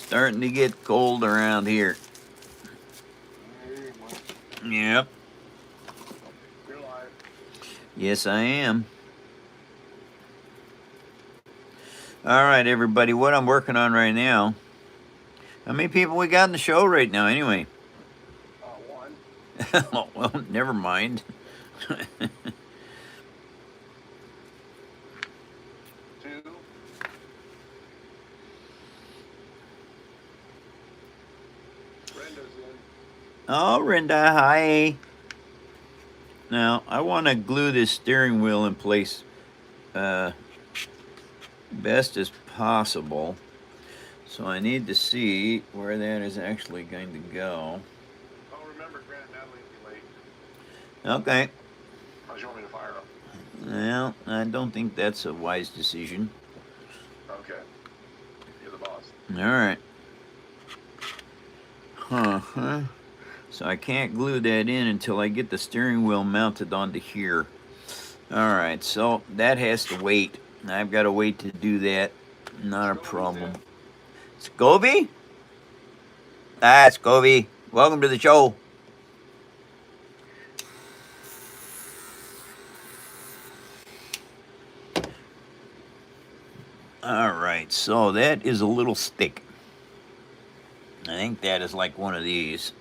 Starting to get cold around here. Yep. You're live. Yes, I am. All right, everybody. What I'm working on right now. How many people we got in the show right now, anyway? One. Oh, well, never mind. Two. Brenda's in. Oh, Renda, hi. Now, I want to glue this steering wheel in place best as possible. So I need to see where that is actually going to go. Oh, remember, Grant, Natalie will be late. Okay. How's you want me to fire up? Well, I don't think that's a wise decision. Okay. You're the boss. All right. Huh. So I can't glue that in until I get the steering wheel mounted onto here. All right, so that has to wait. I've got to wait to do that. Not a problem. Scobie? Ah, Scobie. Welcome to the show. All right, so that is a little stick. I think that is like one of these.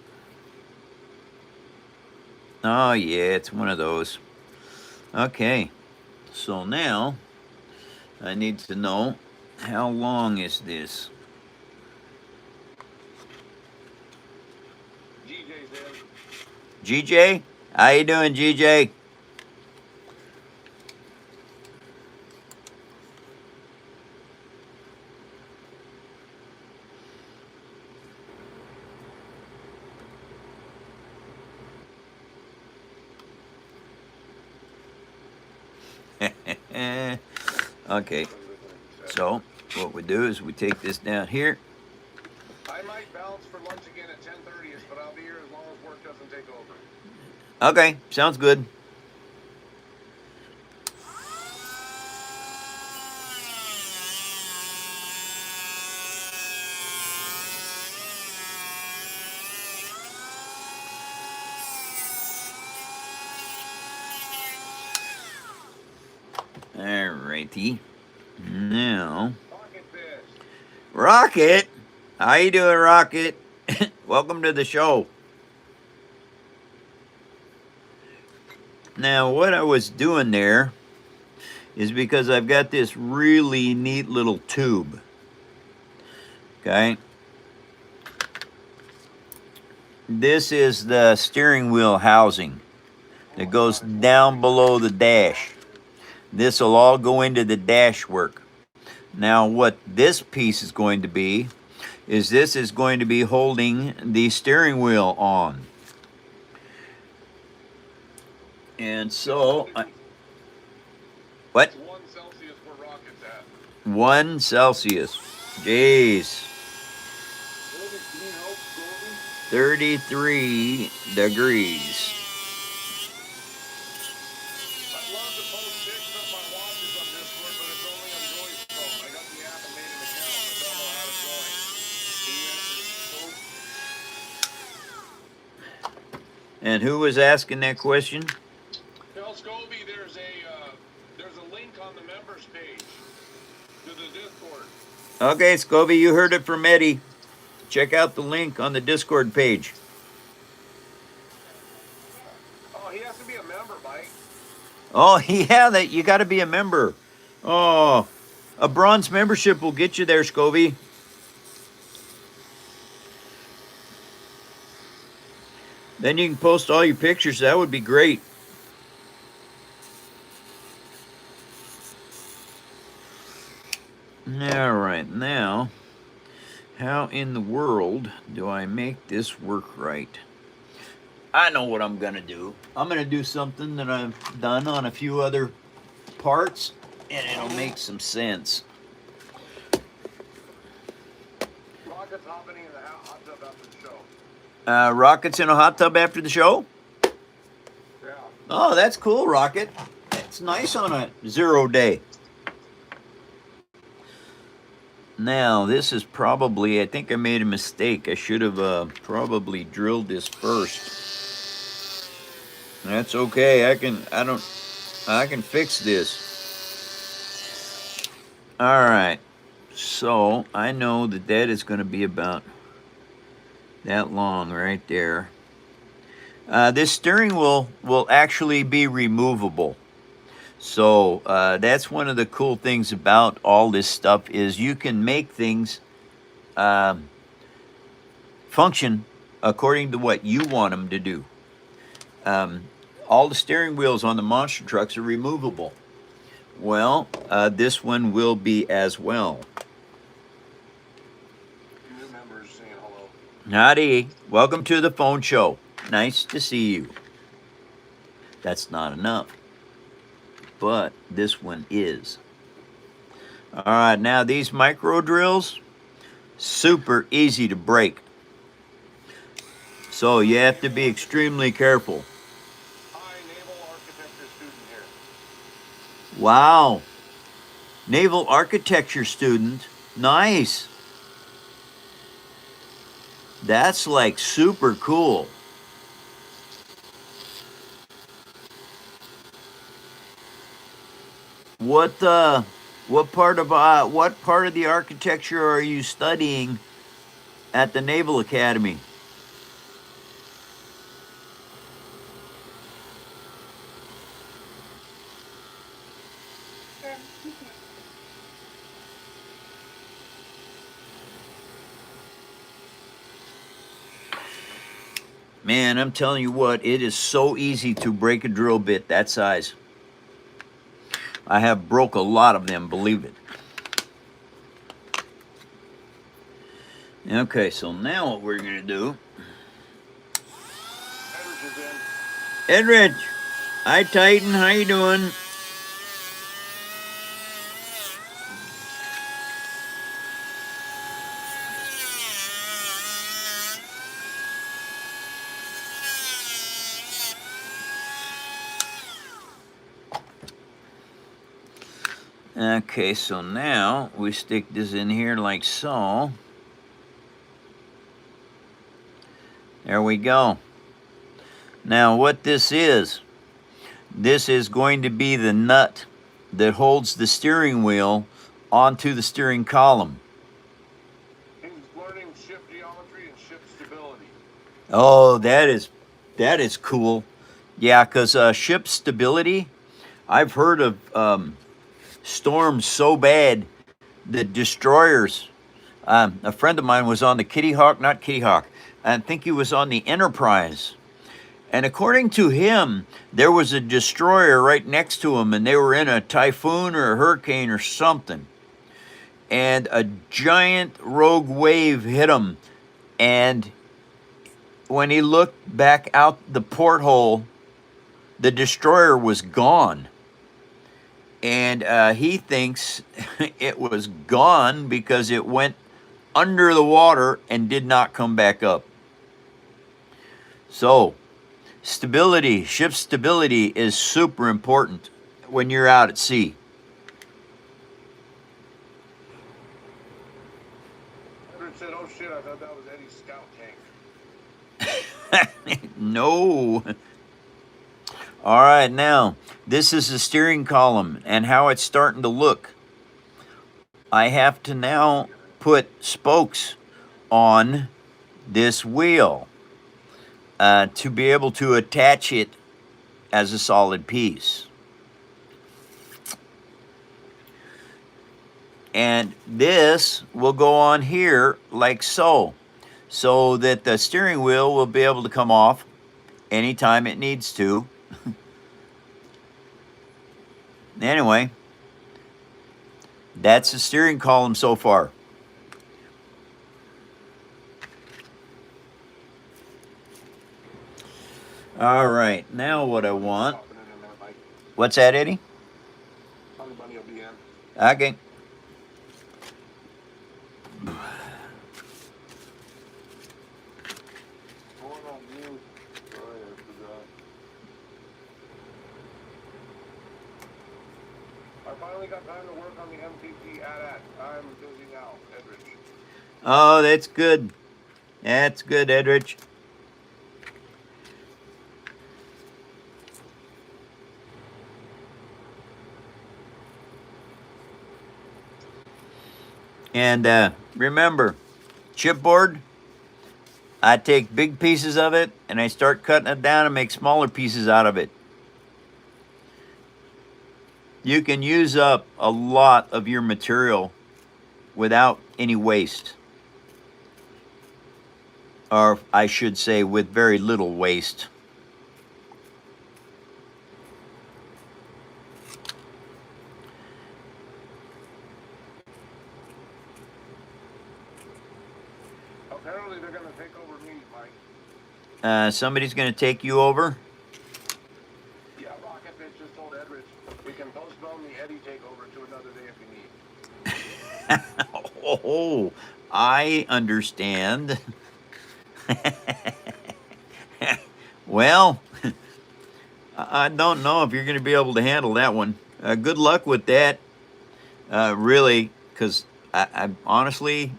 Oh, yeah, it's one of those. Okay, so now I need to know how long is this? GJ's in. GJ? How you doing, GJ? Okay, so what we do is we take this down here. I might bounce for lunch again at 10:30, but I'll be here as long as work doesn't take over. Okay, sounds good. Alrighty. Now, Rocket, how you doing, Rocket? Welcome to the show. Now, what I was doing there is because I've got this really neat little tube. Okay. This is the steering wheel housing that goes down below the dash. This will all go into the dash work. Now, what this piece is going to be is this is going to be holding the steering wheel on. And so, what? 1 Celsius where Rocket's at. 1 Celsius. Jeez. 33 degrees. I'd love to post pics of my watches on Discord, but it's only on Joy's phone. I got the app and made an account, but don't know how to join. Can you answer this? And who was asking that question? Tell Scobie there's a link on the members page to the Discord. Okay, Scobie, you heard it from Eddie. Check out the link on the Discord page. Oh, he has to be a member, Mike. Oh, yeah, that you got to be a member. Oh, a bronze membership will get you there, Scobie. Then you can post all your pictures. That would be great. All right, now, how in the world do I make this work right? I know what I'm going to do. I'm going to do something that I've done on a few other parts, and it'll make some sense. Rocket's hopping in the hot tub after the show. Rocket's in a hot tub after the show? Yeah. Oh, that's cool, Rocket. It's nice on a 0 day. Now, this is probably, I think I made a mistake. I should have probably drilled this first. That's okay. I can fix this. All right. So, I know that that is going to be about that long right there. This steering wheel will actually be removable. So that's one of the cool things about all this stuff is you can make things um, function according to what you want them to do. Um, all the steering wheels on the monster trucks are removable. Well, this one will be as well. New members saying hello. Howdy, welcome to the phone show. Nice to see you. That's not enough, but this one is. All right, now these micro drills, super easy to break. So you have to be extremely careful. Hi, naval architecture student here. Wow. Naval architecture student. Nice. That's like super cool. What what part of the architecture are you studying at the Naval Academy? Man, I'm telling you what, it is so easy to break a drill bit that size. I have broke a lot of them, believe it. Okay, so now what we're gonna do, Edwards is in. Edrich, hi Titan, how you doing? Okay, so now we stick this in here like so. There we go. Now what this is going to be the nut that holds the steering wheel onto the steering column. He's learning ship geometry and ship stability. Oh, that is cool. Yeah, because ship stability, I've heard of storms so bad that destroyers. A friend of mine was on the not Kitty Hawk. I think he was on the Enterprise. And according to him, there was a destroyer right next to him, and they were in a typhoon or a hurricane or something. And a giant rogue wave hit him. And when he looked back out the porthole, the destroyer was gone. And he thinks it was gone because it went under the water and did not come back up. So, stability, ship stability is super important when you're out at sea. Edwards said, oh shit, I thought that was Eddie's scout tank. No. All right, now, this is the steering column and how it's starting to look. I have to now put spokes on this wheel to be able to attach it as a solid piece. And this will go on here like so that the steering wheel will be able to come off anytime it needs to. Anyway, that's the steering column so far. All right, now what I want. What's that, Eddie? Bunny will be in. Okay. Going on mute. Sorry, I forgot. I finally got time to work on the MTT AT-AT. I'm busy now, Edrich. Oh, that's good. That's good, Edrich. And remember, chipboard, I take big pieces of it and I start cutting it down and make smaller pieces out of it. You can use up a lot of your material without any waste. Or I should say with very little waste. Apparently they're going to take over me, Mike. Somebody's going to take you over? Yeah, Rocket Bitch just told Edrich we can postpone the Eddie takeover to another day if we need. Oh, I understand. Well, I don't know if you're going to be able to handle that one. Good luck with that, really, because I honestly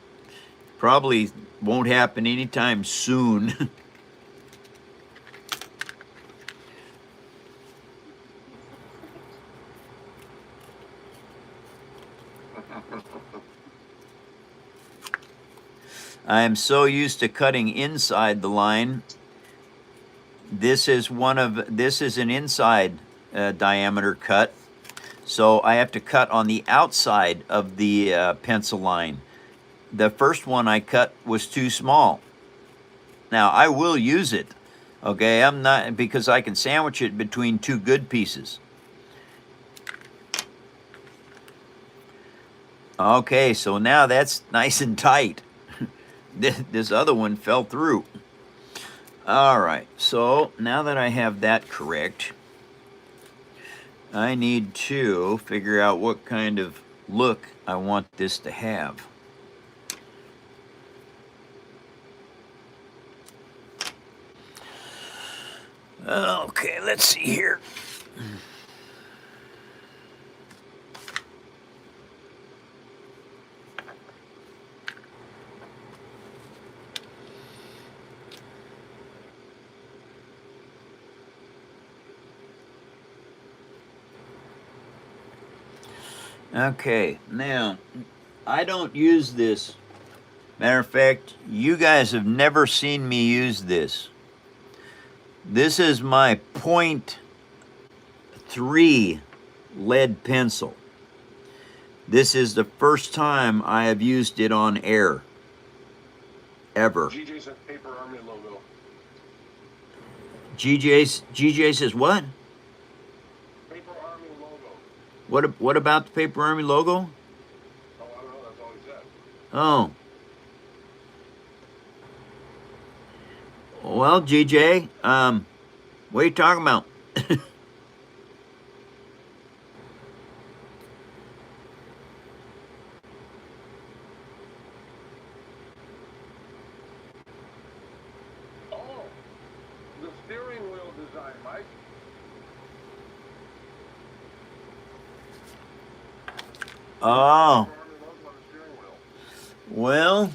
probably won't happen anytime soon. I am so used to cutting inside the line. This is an inside diameter cut, so I have to cut on the outside of the pencil line. The first one I cut was too small. Now I will use it, okay? I'm not, because I can sandwich it between two good pieces. Okay, so now that's nice and tight. This other one fell through. All right, so now that I have that correct, I need to figure out what kind of look I want this to have. Okay, let's see here. Okay, now, I don't use this. Matter of fact, you guys have never seen me use this. This is my .3 lead pencil. This is the first time I have used it on air. Ever. GJ says Paper Army logo. GJ says what? Paper Army logo. What about the Paper Army logo? Oh, I don't know. That's all he said. Oh. Well, GJ, what are you talking about? Oh, the steering wheel design, Mike. Oh, Paper Army logo on the steering wheel. well,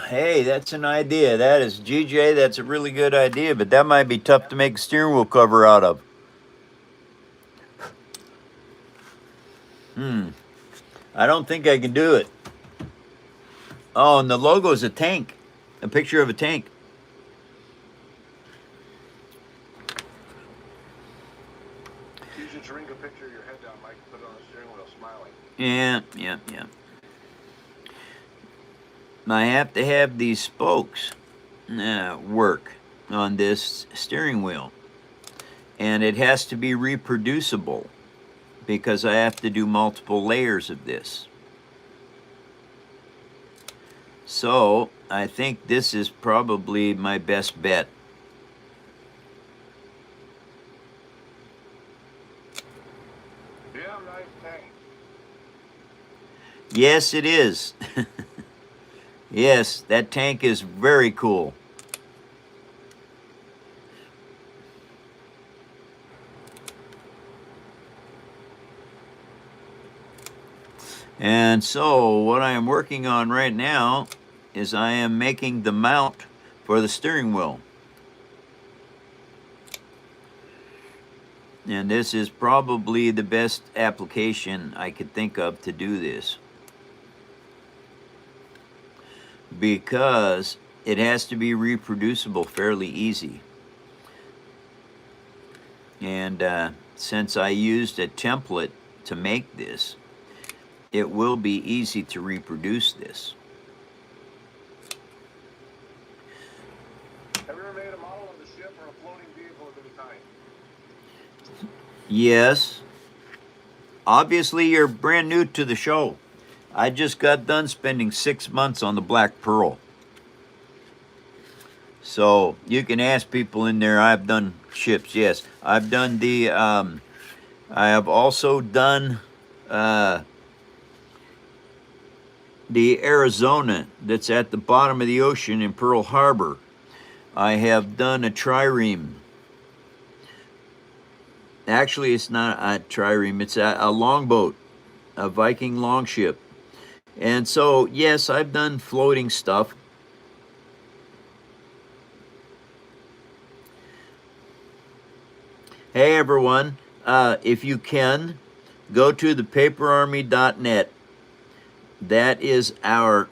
hey, that's an idea. That is, GJ, that's a really good idea, but that might be tough to make a steering wheel cover out of. I don't think I can do it. Oh, and the logo is a tank, a picture of a tank. You should shrink a picture of your head down, Mike, and put it on the steering wheel, smiling. Yeah. I have to have these spokes work on this steering wheel. And it has to be reproducible because I have to do multiple layers of this. So I think this is probably my best bet. Yeah, nice tank. Yes, it is. Yes, that tank is very cool. And so what I am working on right now is I am making the mount for the steering wheel. And this is probably the best application I could think of to do this, because it has to be reproducible fairly easy. And since I used a template to make this, it will be easy to reproduce this. Have you ever made a model of the ship or a floating vehicle of any kind? Yes. Obviously, you're brand new to the show. I just got done spending 6 months on the Black Pearl. So you can ask people in there. I've done ships, yes. I've done the, I have also done the Arizona that's at the bottom of the ocean in Pearl Harbor. I have done a trireme. Actually, it's not a trireme, it's a longboat, a Viking longship. And so, yes, I've done floating stuff. Hey everyone, if you can, go to thepaperarmy.net. That is our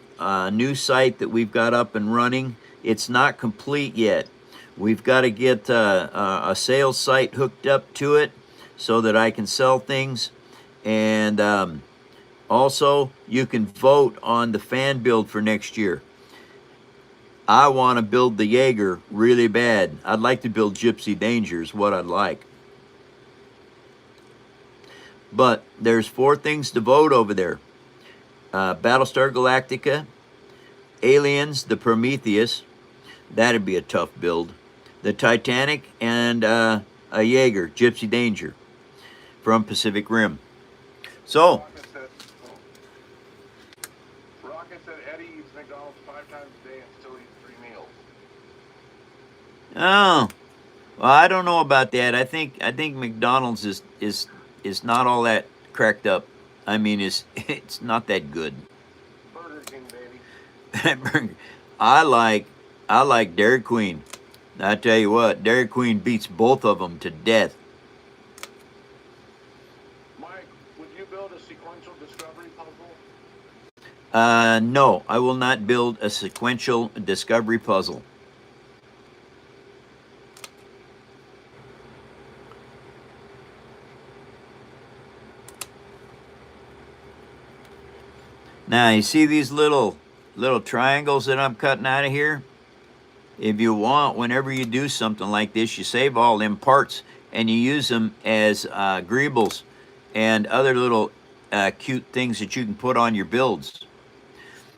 new site that we've got up and running. It's not complete yet. We've got to get a sales site hooked up to it so that I can sell things. And also, you can vote on the fan build for next year. I want to build the Jaeger really bad. I'd like to build Gypsy Danger is what I'd like. But there's 4 things to vote over there. Battlestar Galactica, Aliens, the Prometheus, that'd be a tough build. The Titanic, and a Jaeger, Gypsy Danger, from Pacific Rim. So, Rocket said Eddie eats McDonald's 5 times a day and still eats 3 meals. oh, well, I don't know about that. I think McDonald's is not all that cracked up. I mean, it's not that good. Burger King, baby. I like Dairy Queen. I tell you what, Dairy Queen beats both of them to death. Mike, would you build a sequential discovery puzzle? No, I will not build a sequential discovery puzzle. Now, you see these little triangles that I'm cutting out of here? If you want, whenever you do something like this, you save all them parts and you use them as greebles and other little cute things that you can put on your builds,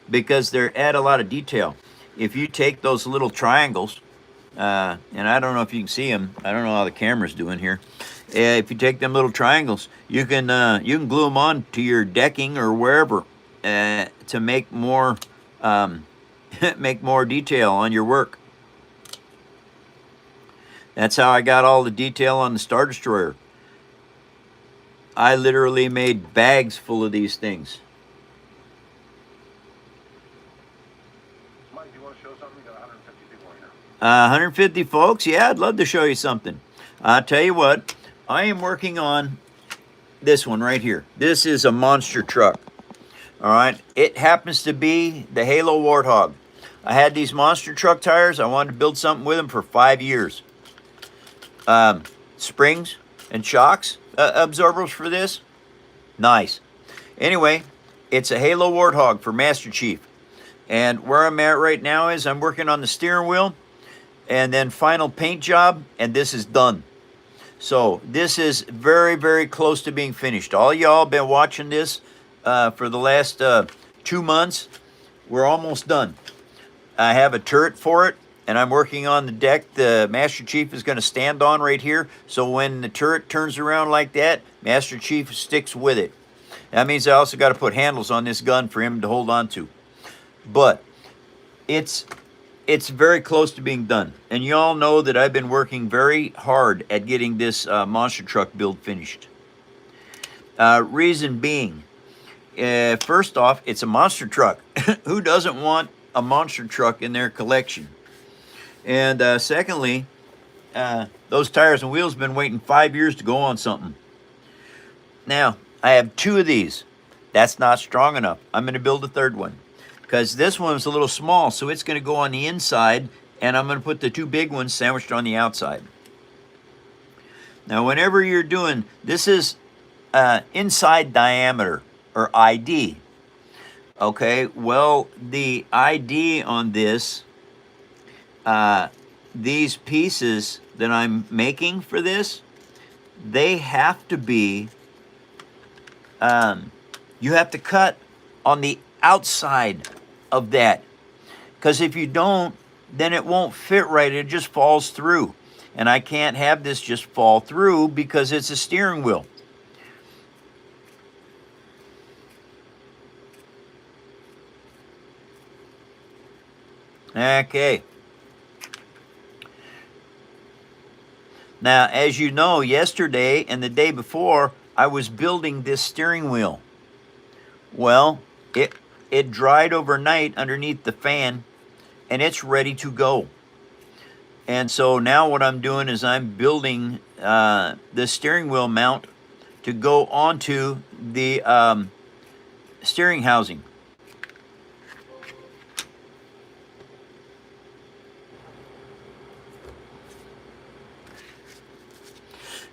because they add a lot of detail. If you take those little triangles, and I don't know if you can see them, I don't know how the camera's doing here. If you take them little triangles, you can glue them on to your decking or wherever to make more make more detail on your work. That's how I got all the detail on the Star Destroyer. I literally made bags full of these things. Mike, do you want to show something? We got 150 people in here. 150 folks? Yeah, I'd love to show you something. I'll tell you what, I am working on this one right here. This is a monster truck. All right, it happens to be the Halo Warthog. I had these monster truck tires. I wanted to build something with them for 5 years. Springs and shocks absorbers for this. Nice. Anyway, it's a Halo Warthog for Master Chief. And where I'm at right now is I'm working on the steering wheel and then final paint job, and this is done. So this is very, very close to being finished. All y'all been watching this for the last 2 months. We're almost done. I have a turret for it, and I'm working on the deck the Master Chief is going to stand on right here. So when the turret turns around like that, Master Chief sticks with it. That means I also got to put handles on this gun for him to hold on to. But it's very close to being done. And you all know that I've been working very hard at getting this monster truck build finished. Reason being, First off, it's a monster truck. Who doesn't want a monster truck in their collection? And secondly, those tires and wheels have been waiting 5 years to go on something. Now, I have 2 of these. That's not strong enough. I'm going to build a third one because this one's a little small, so it's going to go on the inside, and I'm going to put the 2 big ones sandwiched on the outside. Now, whenever you're doing, this is inside diameter, or ID. Okay, well, the ID on this, these pieces that I'm making for this, they have to be, you have to cut on the outside of that. Because if you don't, then it won't fit right. It just falls through. And I can't have this just fall through because it's a steering wheel. Okay. Now, as you know, yesterday and the day before, I was building this steering wheel. Well, it dried overnight underneath the fan, and it's ready to go. And so now what I'm doing is I'm building the steering wheel mount to go onto the steering housing.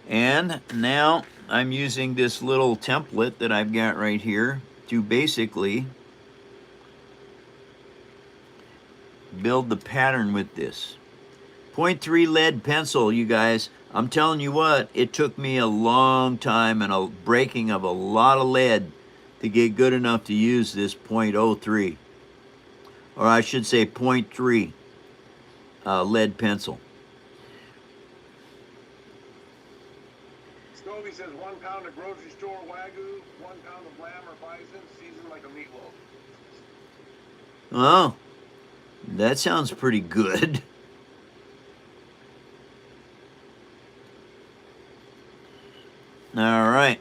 And now I'm using this little template that I've got right here to basically build the pattern with this. 0.3 lead pencil, you guys. I'm telling you what, it took me a long time and a breaking of a lot of lead to get good enough to use this 0.03. Or I should say 0.3 lead pencil. Scobie says 1 pound of grocery store Wagyu, 1 pound of lamb or bison, seasoned like a meatloaf. Oh, that sounds pretty good. All right.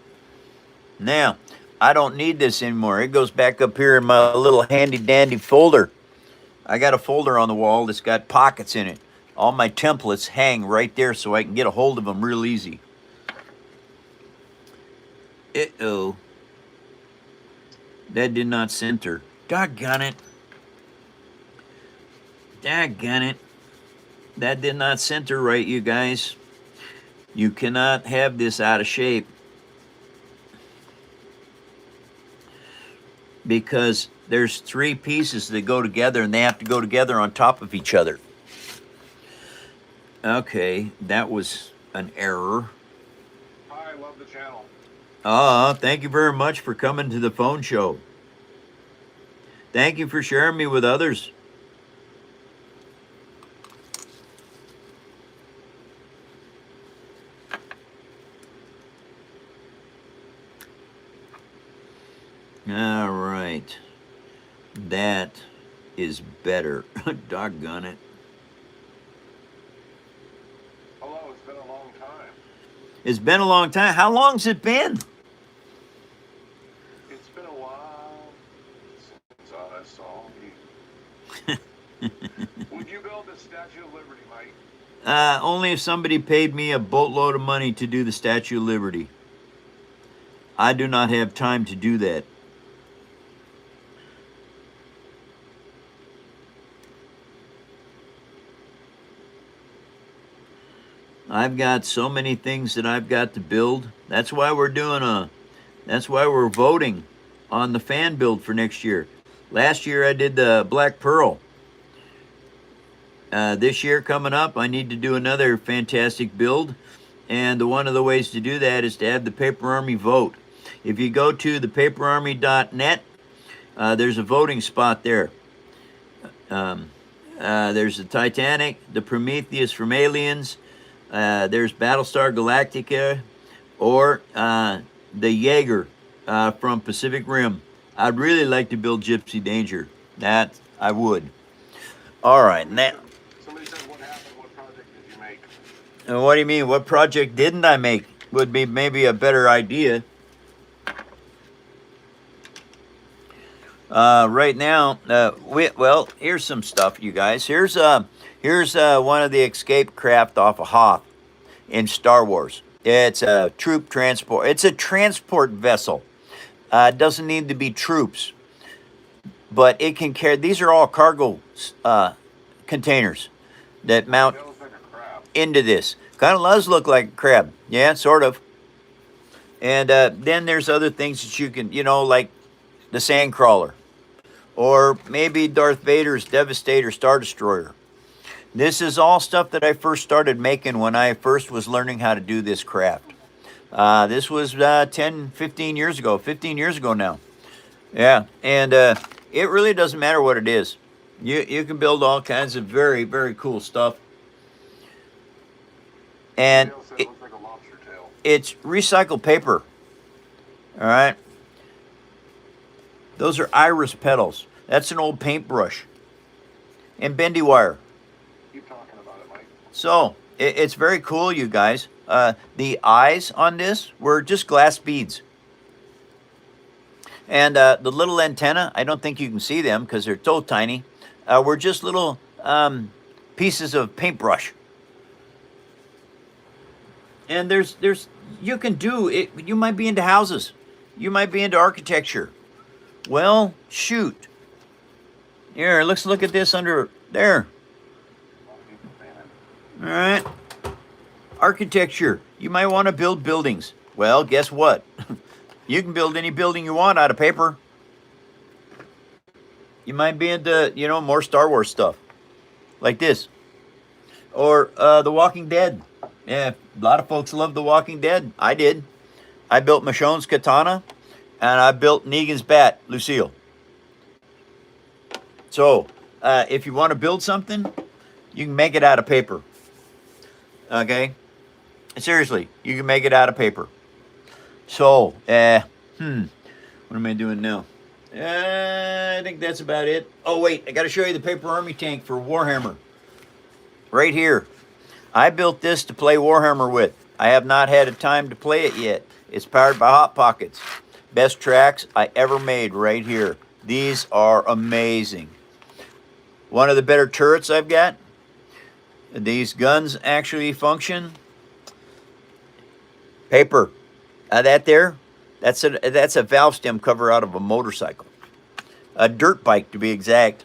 Now, I don't need this anymore. It goes back up here in my little handy dandy folder. I got a folder on the wall that's got pockets in it. All my templates hang right there so I can get a hold of them real easy. Uh-oh. That did not center. Doggone it. Daggone it. That did not center right, you guys. You cannot have this out of shape because there's 3 pieces that go together and they have to go together on top of each other. Okay, that was an error. Hi, I love the channel. Thank you very much for coming to the phone show. Thank you for sharing me with others. All right. That is better. Doggone it. Hello, it's been a long time. It's been a long time. How long's it been? It's been a while since I saw you. Would you build the Statue of Liberty, Mike? Only if somebody paid me a boatload of money to do the Statue of Liberty. I do not have time to do that. I've got so many things that I've got to build. That's why we're voting on the fan build for next year. Last year I did the Black Pearl. This year coming up, I need to do another fantastic build. And one of the ways to do that is to have the Paper Army vote. If you go to thepaperarmy.net, there's a voting spot there. There's the Titanic, the Prometheus from Aliens, there's Battlestar Galactica, or the Jaeger from Pacific Rim. I'd really like to build Gypsy Danger. That I would. All right, now. Somebody said, what happened? What project did you make? What do you mean? What project didn't I make? Would be maybe a better idea. Right now, well, here's some stuff, you guys. Here's one of the escape craft off of Hoth in Star Wars. It's a troop transport. It's a transport vessel. It doesn't need to be troops, but it can carry. These are all cargo containers that mount That looks like a crab. into this. Kind of does look like a crab. Yeah, sort of. And then there's other things that you can, like the sand crawler, or maybe Darth Vader's Devastator Star Destroyer. This is all stuff that I first started making when I first was learning how to do this craft. This was 10, 15 years ago, 15 years ago now. Yeah, and it really doesn't matter what it is. You can build all kinds of very, very cool stuff. And Tail said it looks like a lobster tail. it's recycled paper. All right. Those are iris petals. That's an old paintbrush. And bendy wire. Keep talking about it, Mike. So it's very cool, you guys. The eyes on this were just glass beads. And the little antenna, I don't think you can see them because they're so tiny, were just little pieces of paintbrush. And you can do it. You might be into houses. You might be into architecture. Well, shoot. Here, let's look at this under there. A lot of people saying it. All right. Architecture. You might want to build buildings. Well, guess what? You can build any building you want out of paper. You might be into, more Star Wars stuff. Like this. Or The Walking Dead. Yeah, a lot of folks love The Walking Dead. I did. I built Michonne's katana, and I built Negan's bat, Lucille. So, if you want to build something, you can make it out of paper. Okay? Seriously, you can make it out of paper. So, what am I doing now? I think that's about it. Oh, wait, I got to show you the paper army tank for Warhammer. Right here. I built this to play Warhammer with. I have not had a time to play it yet. It's powered by Hot Pockets. Best tracks I ever made right here. These are amazing. One of the better turrets I've got. These guns actually function. Paper. That there, that's a valve stem cover out of a motorcycle. A dirt bike, to be exact.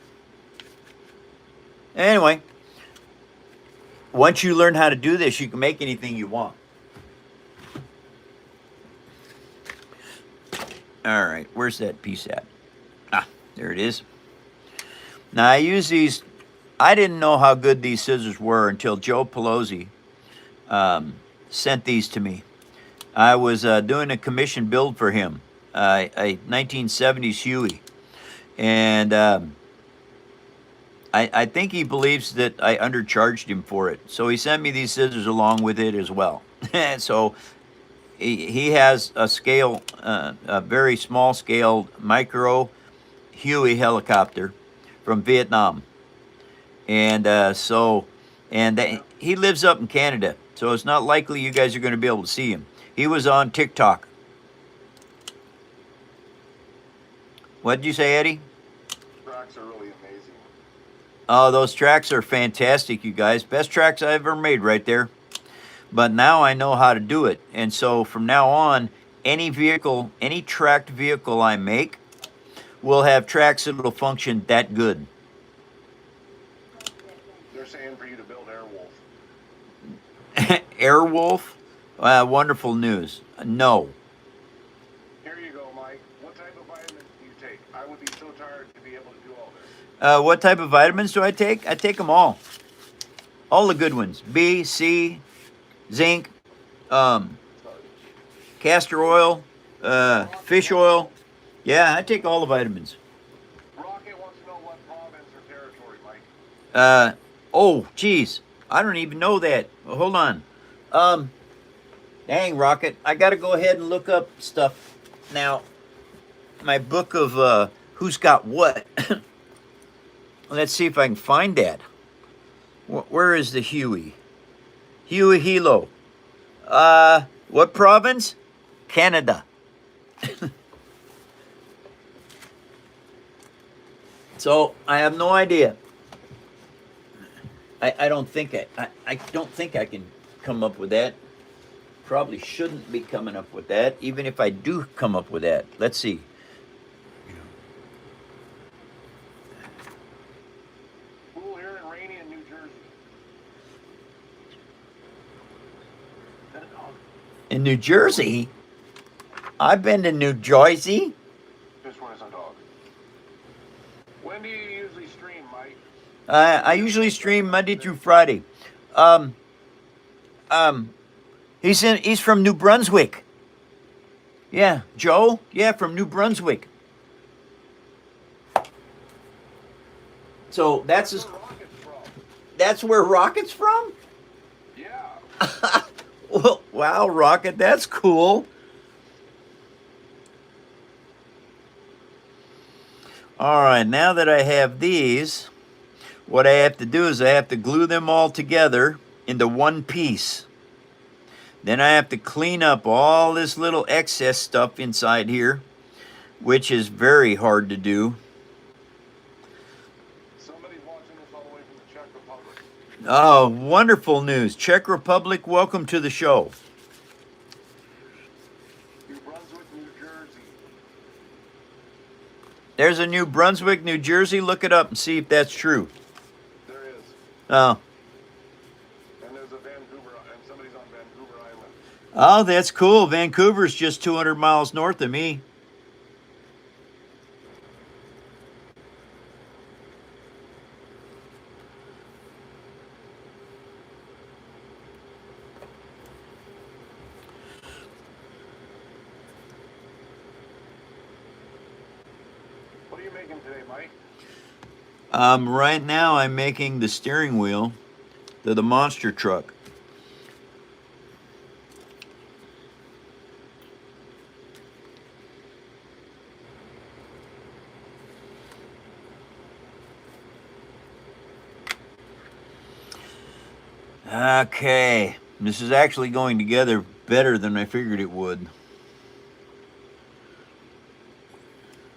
Anyway, once you learn how to do this, you can make anything you want. All right, where's that piece at? Ah, there it is. Now, I use these. I didn't know how good these scissors were until Joe Pelosi sent these to me. I was doing a commission build for him, a 1970s Huey. And I think he believes that I undercharged him for it. So he sent me these scissors along with it as well. So he has a scale, a very small scale micro Huey helicopter from Vietnam. And he lives up in Canada. So it's not likely you guys are going to be able to see him. He was on TikTok. What did you say, Eddie? Tracks are really amazing. Oh, those tracks are fantastic, you guys. Best tracks I ever made right there. But now I know how to do it. And so from now on, any vehicle, any tracked vehicle I make will have tracks that will function that good. They're saying for you to build Airwolf. Airwolf? Wonderful news. No. Here you go, Mike. What type of vitamins do you take? I would be so tired to be able to do all this. What type of vitamins do I take? I take them all. All the good ones. B, C, zinc, castor oil, fish oil. Yeah, I take all the vitamins. Rocket wants to know what province or territory, Mike. Oh, geez. I don't even know that. Well, hold on. Dang, Rocket. I got to go ahead and look up stuff now. My book of who's got what. Let's see if I can find that. Where is the Huey? Huey Hilo. What province? Canada. So I have no idea. I don't think I don't think I can come up with that. Probably shouldn't be coming up with that, even if I do come up with that. Let's see. Cool here and rainy in New Jersey. Is that a dog? In New Jersey, I've been to New Jersey. This one is a dog. When do you usually stream, Mike? I usually stream Monday through Friday. Um, he's from New Brunswick. Yeah, Joe. Yeah, from New Brunswick. So Where's Rocket's from? that's where Rocket's from. Yeah. Well, wow, Rocket, that's cool. All right, now that I have these, what I have to do is I have to glue them all together into one piece. Then I have to clean up all this little excess stuff inside here, which is very hard to do. Somebody's watching this all the way from the Czech Republic. Oh, wonderful news. Czech Republic, welcome to the show. New Brunswick, New Jersey. There's a New Brunswick, New Jersey. Look it up and see if that's true. There is. Oh. And there's a Vancouver, and somebody's on Vancouver Island. Oh, that's cool. Vancouver's just 200 miles north of me. What are you making today, Mike? Right now I'm making the steering wheel to the monster truck. Okay, this is actually going together better than I figured it would.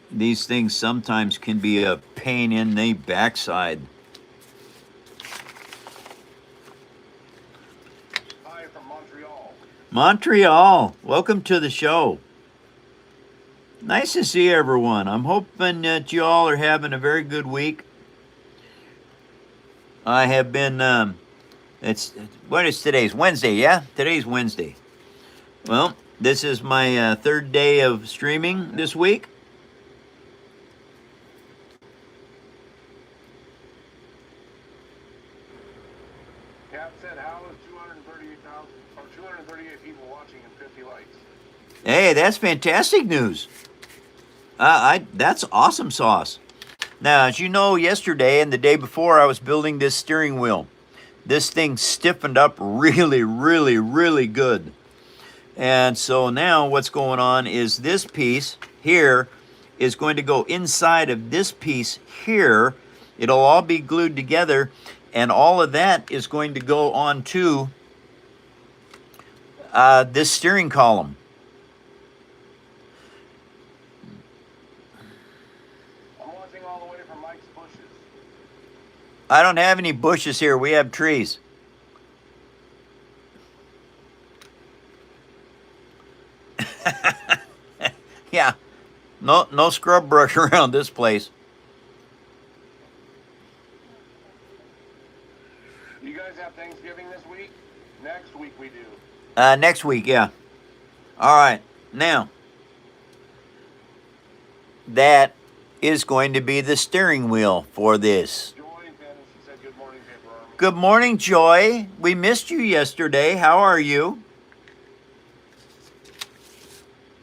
These things sometimes can be a pain in the backside. Hi from Montreal. Montreal, welcome to the show. Nice to see everyone. I'm hoping that you all are having a very good week. I have been, what is today's? Wednesday, yeah? Today's Wednesday. Well, this is my third day of streaming this week. Cat said, how is 238,000 or 238 people watching and 50 likes? Hey, that's fantastic news. That's awesome sauce. Now, as you know, yesterday and the day before, I was building this steering wheel. This thing stiffened up really, really, really good. And so now what's going on is this piece here is going to go inside of this piece here. It'll all be glued together, and all of that is going to go onto this steering column. I don't have any bushes here. We have trees. Yeah. No scrub brush around this place. You guys have Thanksgiving this week? Next week we do. Next week, yeah. All right. Now, that is going to be the steering wheel for this. Good morning, Joy. We missed you yesterday. How are you?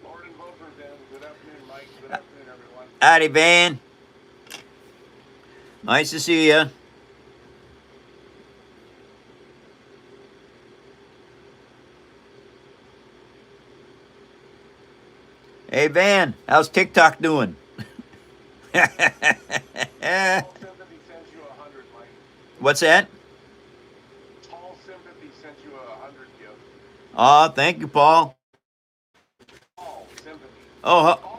Lauren and Beaufort, good afternoon, Mike. Good afternoon, everyone. Howdy, Van. Nice to see you. Hey, Van. How's TikTok doing? What's that? Tall Sympathy sent you a 100 gift. Oh, thank you, Paul. Tall Sympathy. Oh,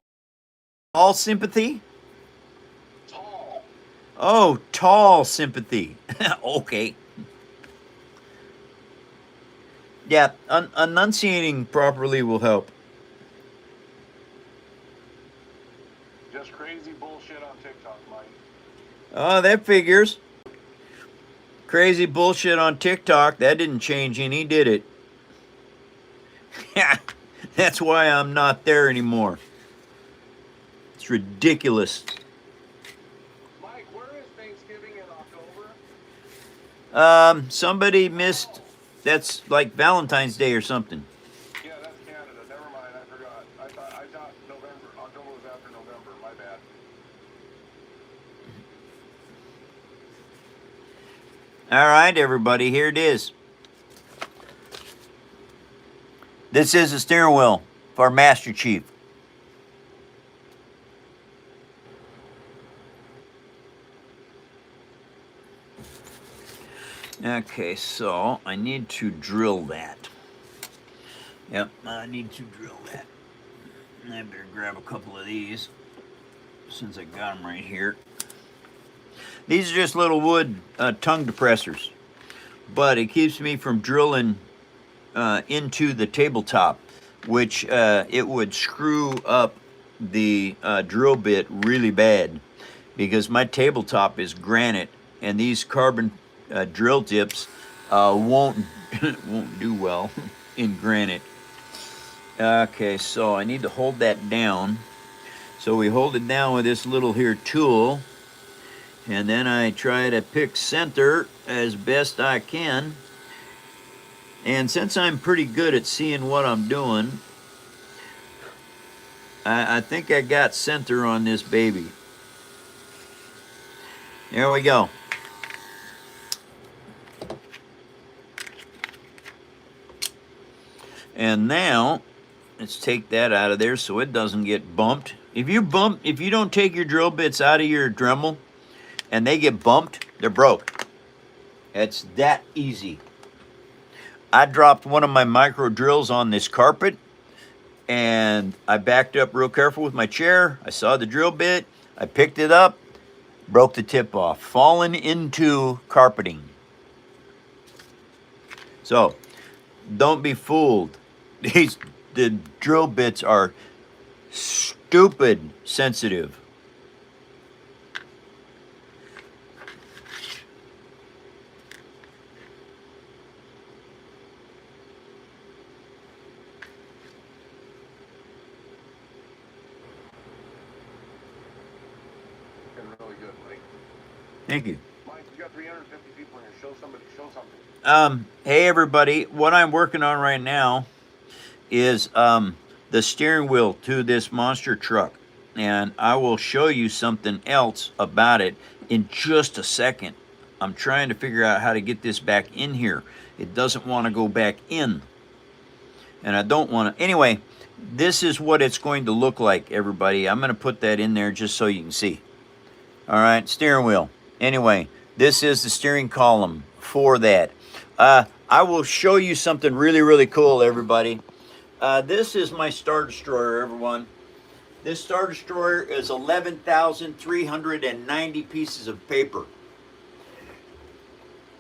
all sympathy? Tall Oh, tall sympathy. Okay. Yeah, enunciating properly will help. Just crazy bullshit on TikTok, Mike. Oh, that figures. Crazy bullshit on TikTok. That didn't change any, did it? That's why I'm not there anymore. It's ridiculous. Mike, where is Thanksgiving in October? Somebody missed. That's like Valentine's Day or something. Yeah, that's Canada. Never mind, I forgot. I thought November. October was after November. My bad. All right, everybody, here it is. This is the steering wheel for Master Chief. Okay, so I need to drill that. Yep, I need to drill that. I better grab a couple of these since I got them right here. These are just little wood tongue depressors, but it keeps me from drilling into the tabletop, which it would screw up the drill bit really bad because my tabletop is granite and these carbon drill tips won't won't do well in granite. Okay, so I need to hold that down. So we hold it down with this little here tool, and then I try to pick center as best I can. And since I'm pretty good at seeing what I'm doing, I think I got center on this baby. There we go. And now let's take that out of there so it doesn't get bumped. If you don't take your drill bits out of your Dremel and they get bumped, they're broke. It's that easy. I dropped one of my micro drills on this carpet and I backed up real careful with my chair. I saw the drill bit. I picked it up, broke the tip off, fallen into carpeting. So don't be fooled. The drill bits are stupid sensitive. Been really good, Mike. Thank you. Mike, you got 350 people in here. Show something. Hey everybody, what I'm working on right now is the steering wheel to this monster truck, and I will show you something else about it in just a second. I'm trying to figure out how to get this back in here. It doesn't want to go back in, and I don't want to. Anyway, this is what it's going to look like, everybody. I'm going to put that in there just so you can see. All right, steering wheel. Anyway, this is the steering column for that. I will show you something really, really cool, everybody. This is my Star Destroyer, everyone. This Star Destroyer is 11,390 pieces of paper.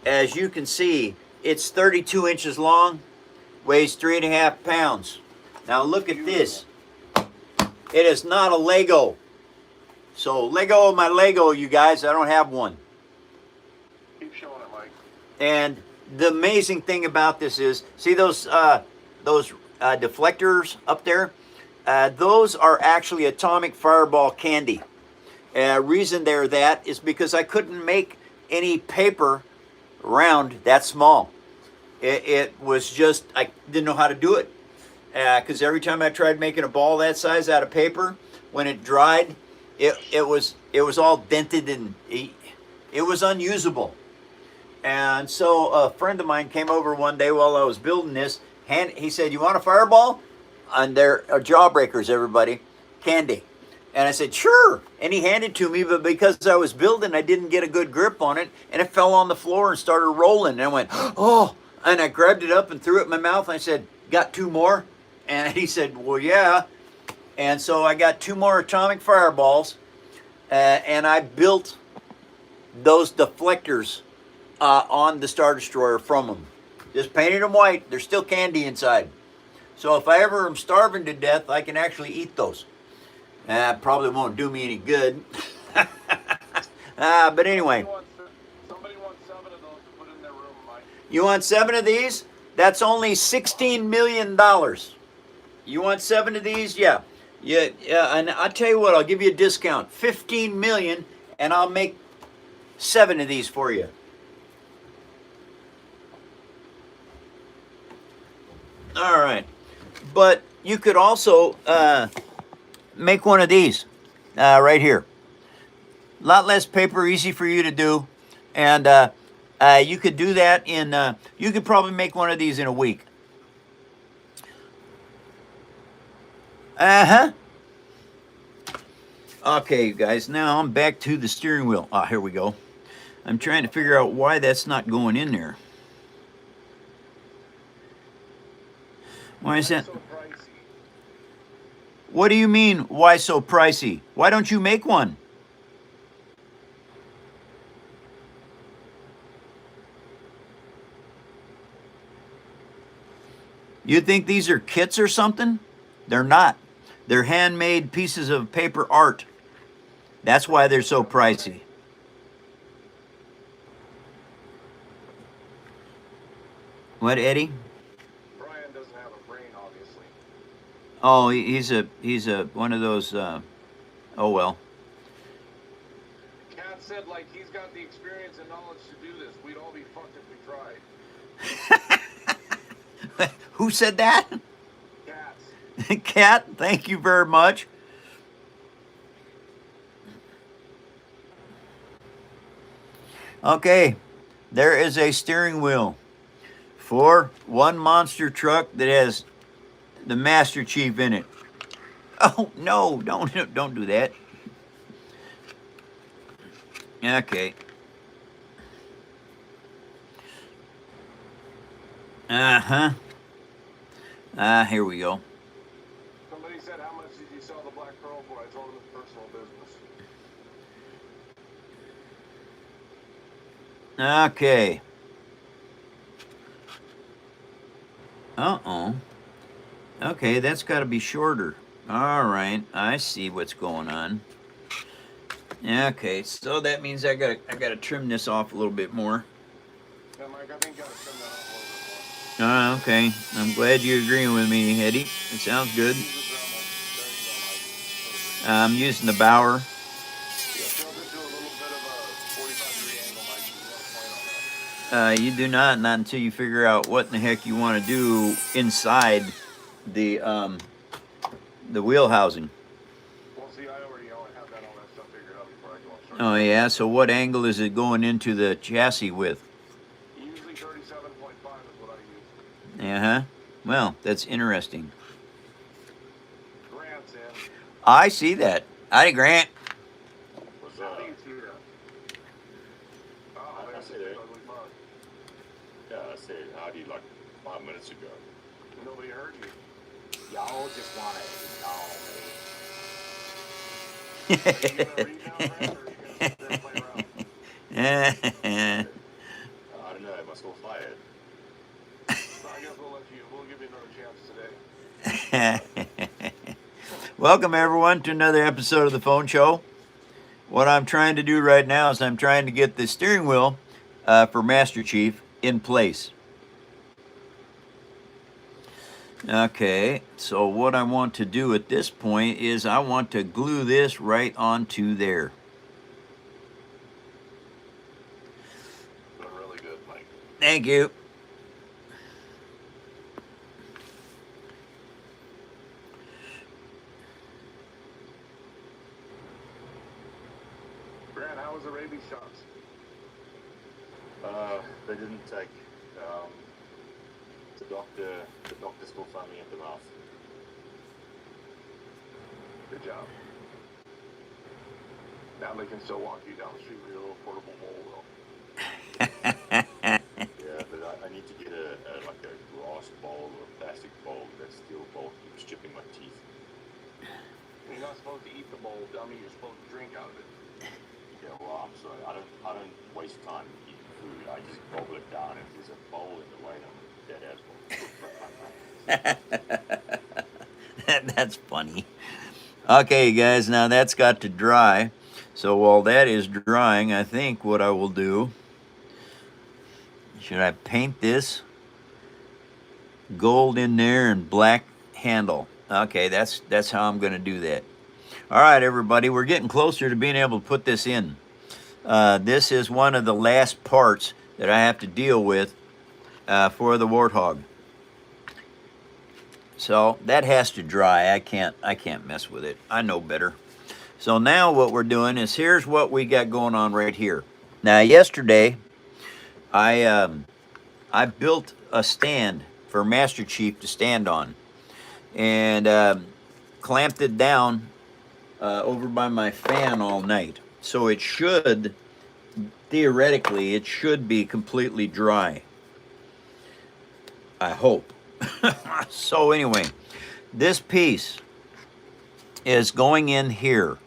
As you can see, it's 32 inches long, weighs 3.5 pounds. Now look at this. It is not a Lego. So let go of my Lego, you guys. I don't have one. Keep showing it, Mike. And the amazing thing about this is, see those deflectors up there? Those are actually atomic fireball candy. Reason they're that is because I couldn't make any paper round that small. It was just, I didn't know how to do it. Because every time I tried making a ball that size out of paper, when it dried, it was all dented and it was unusable. And so a friend of mine came over one day while I was building this, and he said, "You want a fireball?" And they're jawbreakers, everybody, candy. And I said, "Sure." And he handed it to me, but because I was building, I didn't get a good grip on it, and it fell on the floor and started rolling. And I went, "Oh!" And I grabbed it up and threw it in my mouth. And I said, "Got 2 more?" And he said, "Well, yeah." And so I got 2 more atomic fireballs, and I built those deflectors on the Star Destroyer from them. Just painted them white. There's still candy inside. So if I ever am starving to death, I can actually eat those. Probably won't do me any good. But anyway. Somebody wants 7 of those to put in their room, Mike. You want 7 of these? That's only $16 million. You want 7 of these? Yeah. Yeah, and I'll tell you what, I'll give you a discount. $15 million, and I'll make 7 of these for you. All right. But you could also make one of these right here. A lot less paper, easy for you to do. And you could do that in, you could probably make one of these in a week. Uh-huh. Okay, you guys, now I'm back to the steering wheel. Ah, here we go. I'm trying to figure out why that's not going in there. Why is that? So pricey. What do you mean, why so pricey? Why don't you make one? You think these are kits or something? They're not. They're handmade pieces of paper art. That's why they're so pricey. What, Eddie? Brian doesn't have a brain, obviously. Oh, he's a one of those. Oh well. Cat said like he's got the experience and knowledge to do this. We'd all be fucked if we tried. Who said that? Cats. Cat, thank you very much. Okay, there is a steering wheel for one monster truck that has the Master Chief in it. Oh no, don't do that. Okay. Uh-huh. Here we go. Somebody said, how much did you sell the Black Pearl for? I told him it's personal business. Okay. Uh-oh. Okay, that's got to be shorter. All right, I see what's going on. Okay, so that means I gotta trim this off a little bit more. Yeah, Mike, I think you gotta trim that off a little bit more. Okay, I'm glad you're agreeing with me, Eddie. It sounds good. Use the Dremel. There you go, Mike. Perfect. I'm using the Bauer. Yeah, tilt it to a little bit of a 45-degree angle, Mike. You want to point on that. You do not until you figure out what in the heck you want to do inside the wheel housing. Well, see, I already have that all that stuff figured out before I go on. Oh yeah, so what angle is it going into the chassis with? Usually 37.5 is what I use. Uh-huh. Well, that's interesting. Grant's in. I see that. Howdy, Grant. What's up? Steve's here. Oh, I there's see a that. ugly mug. Yeah, I said howdy like 5 minutes ago. Nobody heard you. Y'all just want to ignore me. Are you gonna read now, Grant, or are you gonna sit there and play around? I don't know, I must go fly it. So I guess we'll give you another chance today. Welcome, everyone, to another episode of the Phone Show. What I'm trying to do right now is I'm trying to get the steering wheel for Master Chief in place. Okay, so what I want to do at this point is I want to glue this right onto there. Doing really good, Mike. Thank you. Grant, how was the rabies shots? They didn't take. The doctor still found me at the mouth. Good job. Now they can still walk you down the street with your little portable mole, though. Yeah, but I need to get like a glass bowl or a plastic bowl. That steel bowl keeps chipping my teeth. You're not supposed to eat the bowl, dummy. You're supposed to drink out of it. Yeah, well, I'm sorry. I don't waste time eating food. I just gobble it down. If there's a bowl in the way, I'm dead as well. That's funny. Okay, guys, now that's got to dry. So while that is drying, I think what I will do, should I paint this gold in there and black handle? Okay, that's how I'm going to do that. All right, everybody, we're getting closer to being able to put this in. This is one of the last parts that I have to deal with for the Warthog. So that has to dry. I can't mess with it. I know better. So now what we're doing is, here's what we got going on right here. Now yesterday, I built a stand for Master Chief to stand on, and clamped it down over by my fan all night. So it should, theoretically, it should be completely dry. I hope. So anyway, this piece is going in here.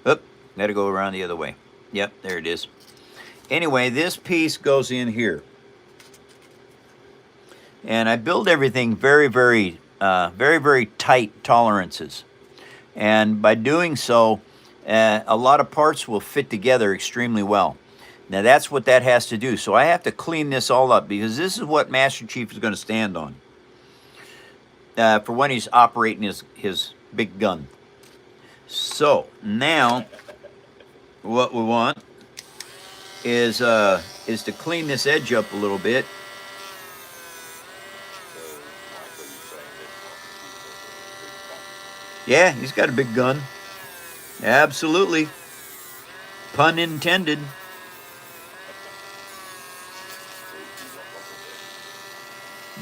Oop, gotta go around the other way. Yep, there it is. Anyway, this piece goes in here. And I build everything very, very tight tolerances. And by doing so, a lot of parts will fit together extremely well. Now that's what that has to do. So I have to clean this all up, because this is what Master Chief is going to stand on for when he's operating his big gun. So now what we want is to clean this edge up a little bit. Yeah, he's got a big gun. Absolutely. Pun intended.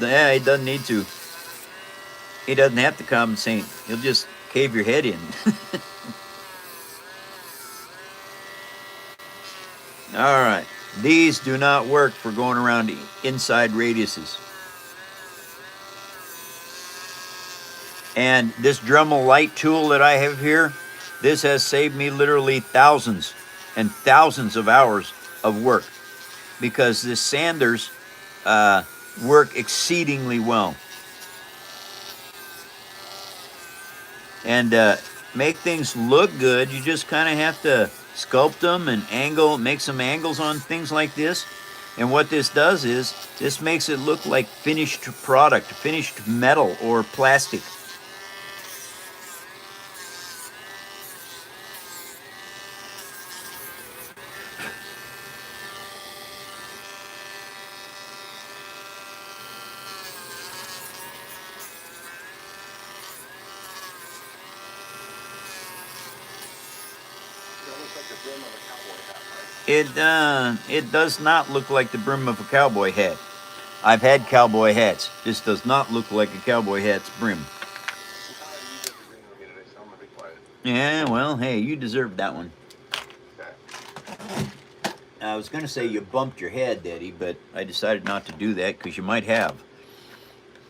Yeah, he doesn't need to. He doesn't have to compensate. He'll just cave your head in. All right. These do not work for going around inside radiuses. And this Dremel light tool that I have here, this has saved me literally thousands and thousands of hours of work, because this sanders work exceedingly well. And make things look good, you just kind of have to sculpt them and make some angles on things like this. And what this does is, this makes it look like finished product, finished metal or plastic. It does not look like the brim of a cowboy hat. I've had cowboy hats. This does not look like a cowboy hat's brim. Yeah, well, hey, you deserved that one. I was going to say you bumped your head, Eddie, but I decided not to do that because you might have.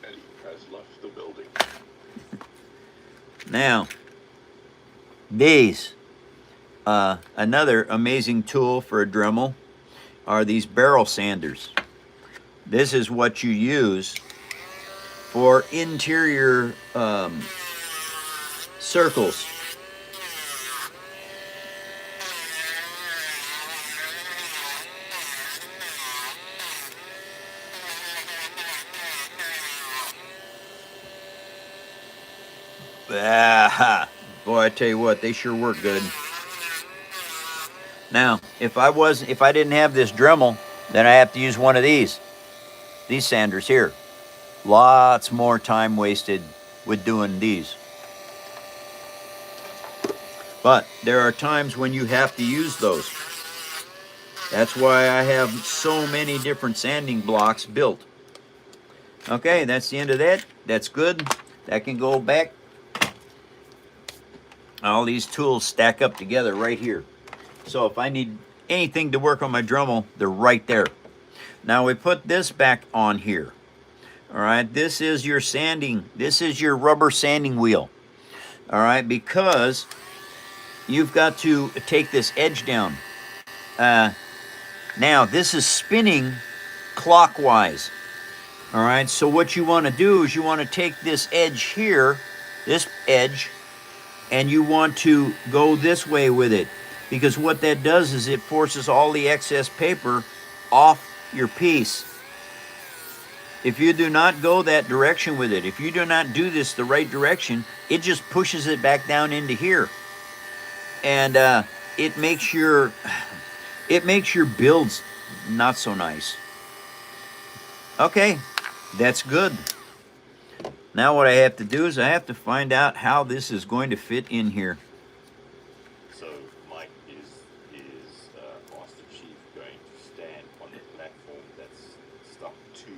Eddie has left the building. Now, these, another amazing tool for a Dremel are these barrel sanders. This is what you use for interior circles. Ah, boy, I tell you what, they sure work good. Now, if I didn't have this Dremel, then I have to use one of these sanders here. Lots more time wasted with doing these. But there are times when you have to use those. That's why I have so many different sanding blocks built. Okay, that's the end of that. That's good. That can go back. All these tools stack up together right here. So if I need anything to work on my Dremel, they're right there. Now we put this back on here. All right, this is your sanding, this is your rubber sanding wheel. All right, because you've got to take this edge down. Now this is spinning clockwise. All right, so what you want to do is you want to take this edge here, this edge, and you want to go this way with it, because what that does is it forces all the excess paper off your piece. If you do not go that direction with it, if you do not do this the right direction, it just pushes it back down into here, and it makes your builds not so nice. Okay, that's good. Now what I have to do is I have to find out how this is going to fit in here. So Mike is Master Chief going to stand on the platform that's stuck to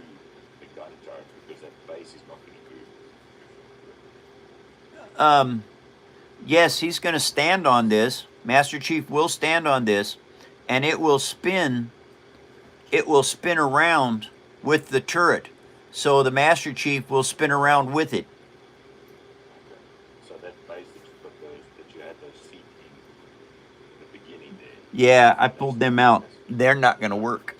the gun turret because that base is not going to move. Yes, he's going to stand on this. Master Chief will stand on this, and it will spin. It will spin around with the turret. So the Master Chief will spin around with it. Okay. So that base that you had those feet in the beginning there. Yeah, I pulled them out. They're not going to work.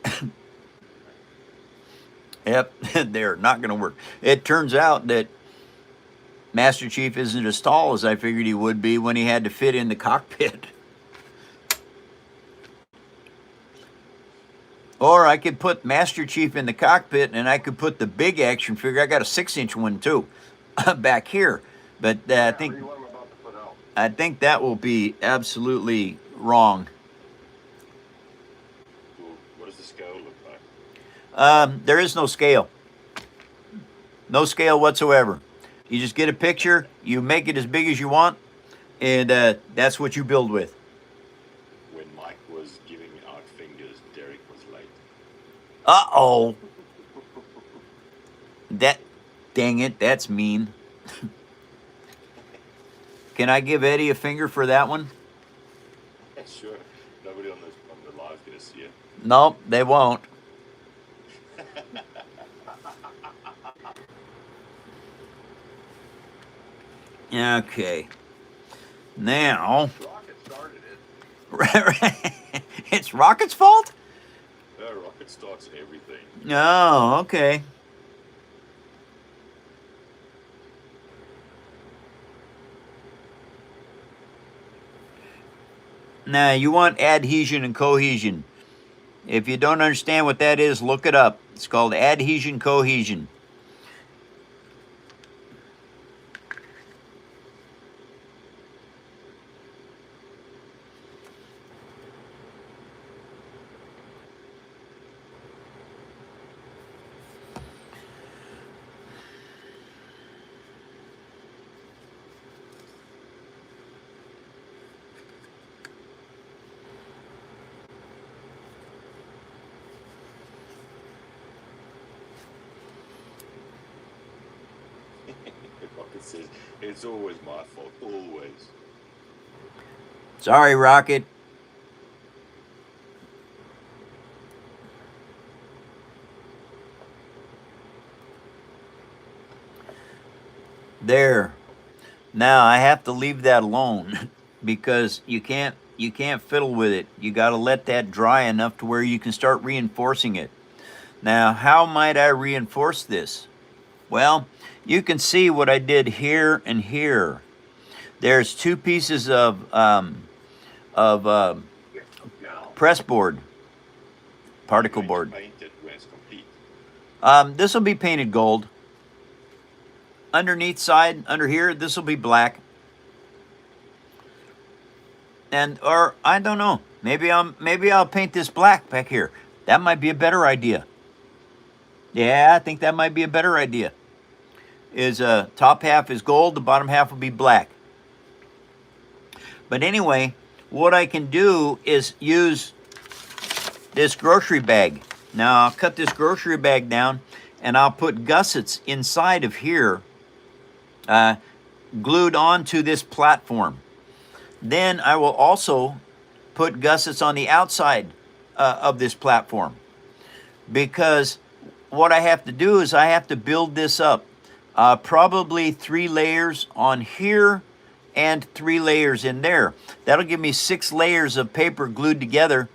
Yep, they're not going to work. It turns out that Master Chief isn't as tall as I figured he would be when he had to fit in the cockpit. Or I could put Master Chief in the cockpit and I could put the big action figure. I got a 6-inch one too, back here. But I think Read what I'm about to put out. I think that will be absolutely wrong. Well, what does the scale look like? There is no scale. No scale whatsoever. You just get a picture, you make it as big as you want, and that's what you build with. When Mike was giving out fingers, Derek was late. Uh-oh. Dang it, that's mean. Can I give Eddie a finger for that one? Sure. Nobody on the live is going to see it. Nope, they won't. Okay. Now, Rocket started it. it's Rocket's fault? Rocket starts everything. Oh, okay. Now, you want adhesion and cohesion. If you don't understand what that is, look it up. It's called adhesion cohesion. Rocket says, it's always my fault. Always. Sorry, Rocket. There. Now I have to leave that alone because you can't fiddle with it. You got to let that dry enough to where you can start reinforcing it. Now, how might I reinforce this? Well, you can see what I did here and here. There's two pieces of press board, particle board. Painted when it's complete. This will be painted gold. Underneath side, under here, this will be black. And or I don't know. Maybe I'll paint this black back here. That might be a better idea. Yeah, I think that might be a better idea. Is top half is gold, the bottom half will be black. But anyway, what I can do is use this grocery bag. Now I'll cut this grocery bag down and I'll put gussets inside of here, glued onto this platform. Then I will also put gussets on the outside of this platform, because what I have to do is I have to build this up. Probably 3 layers on here and 3 layers in there. That'll give me 6 layers of paper glued together,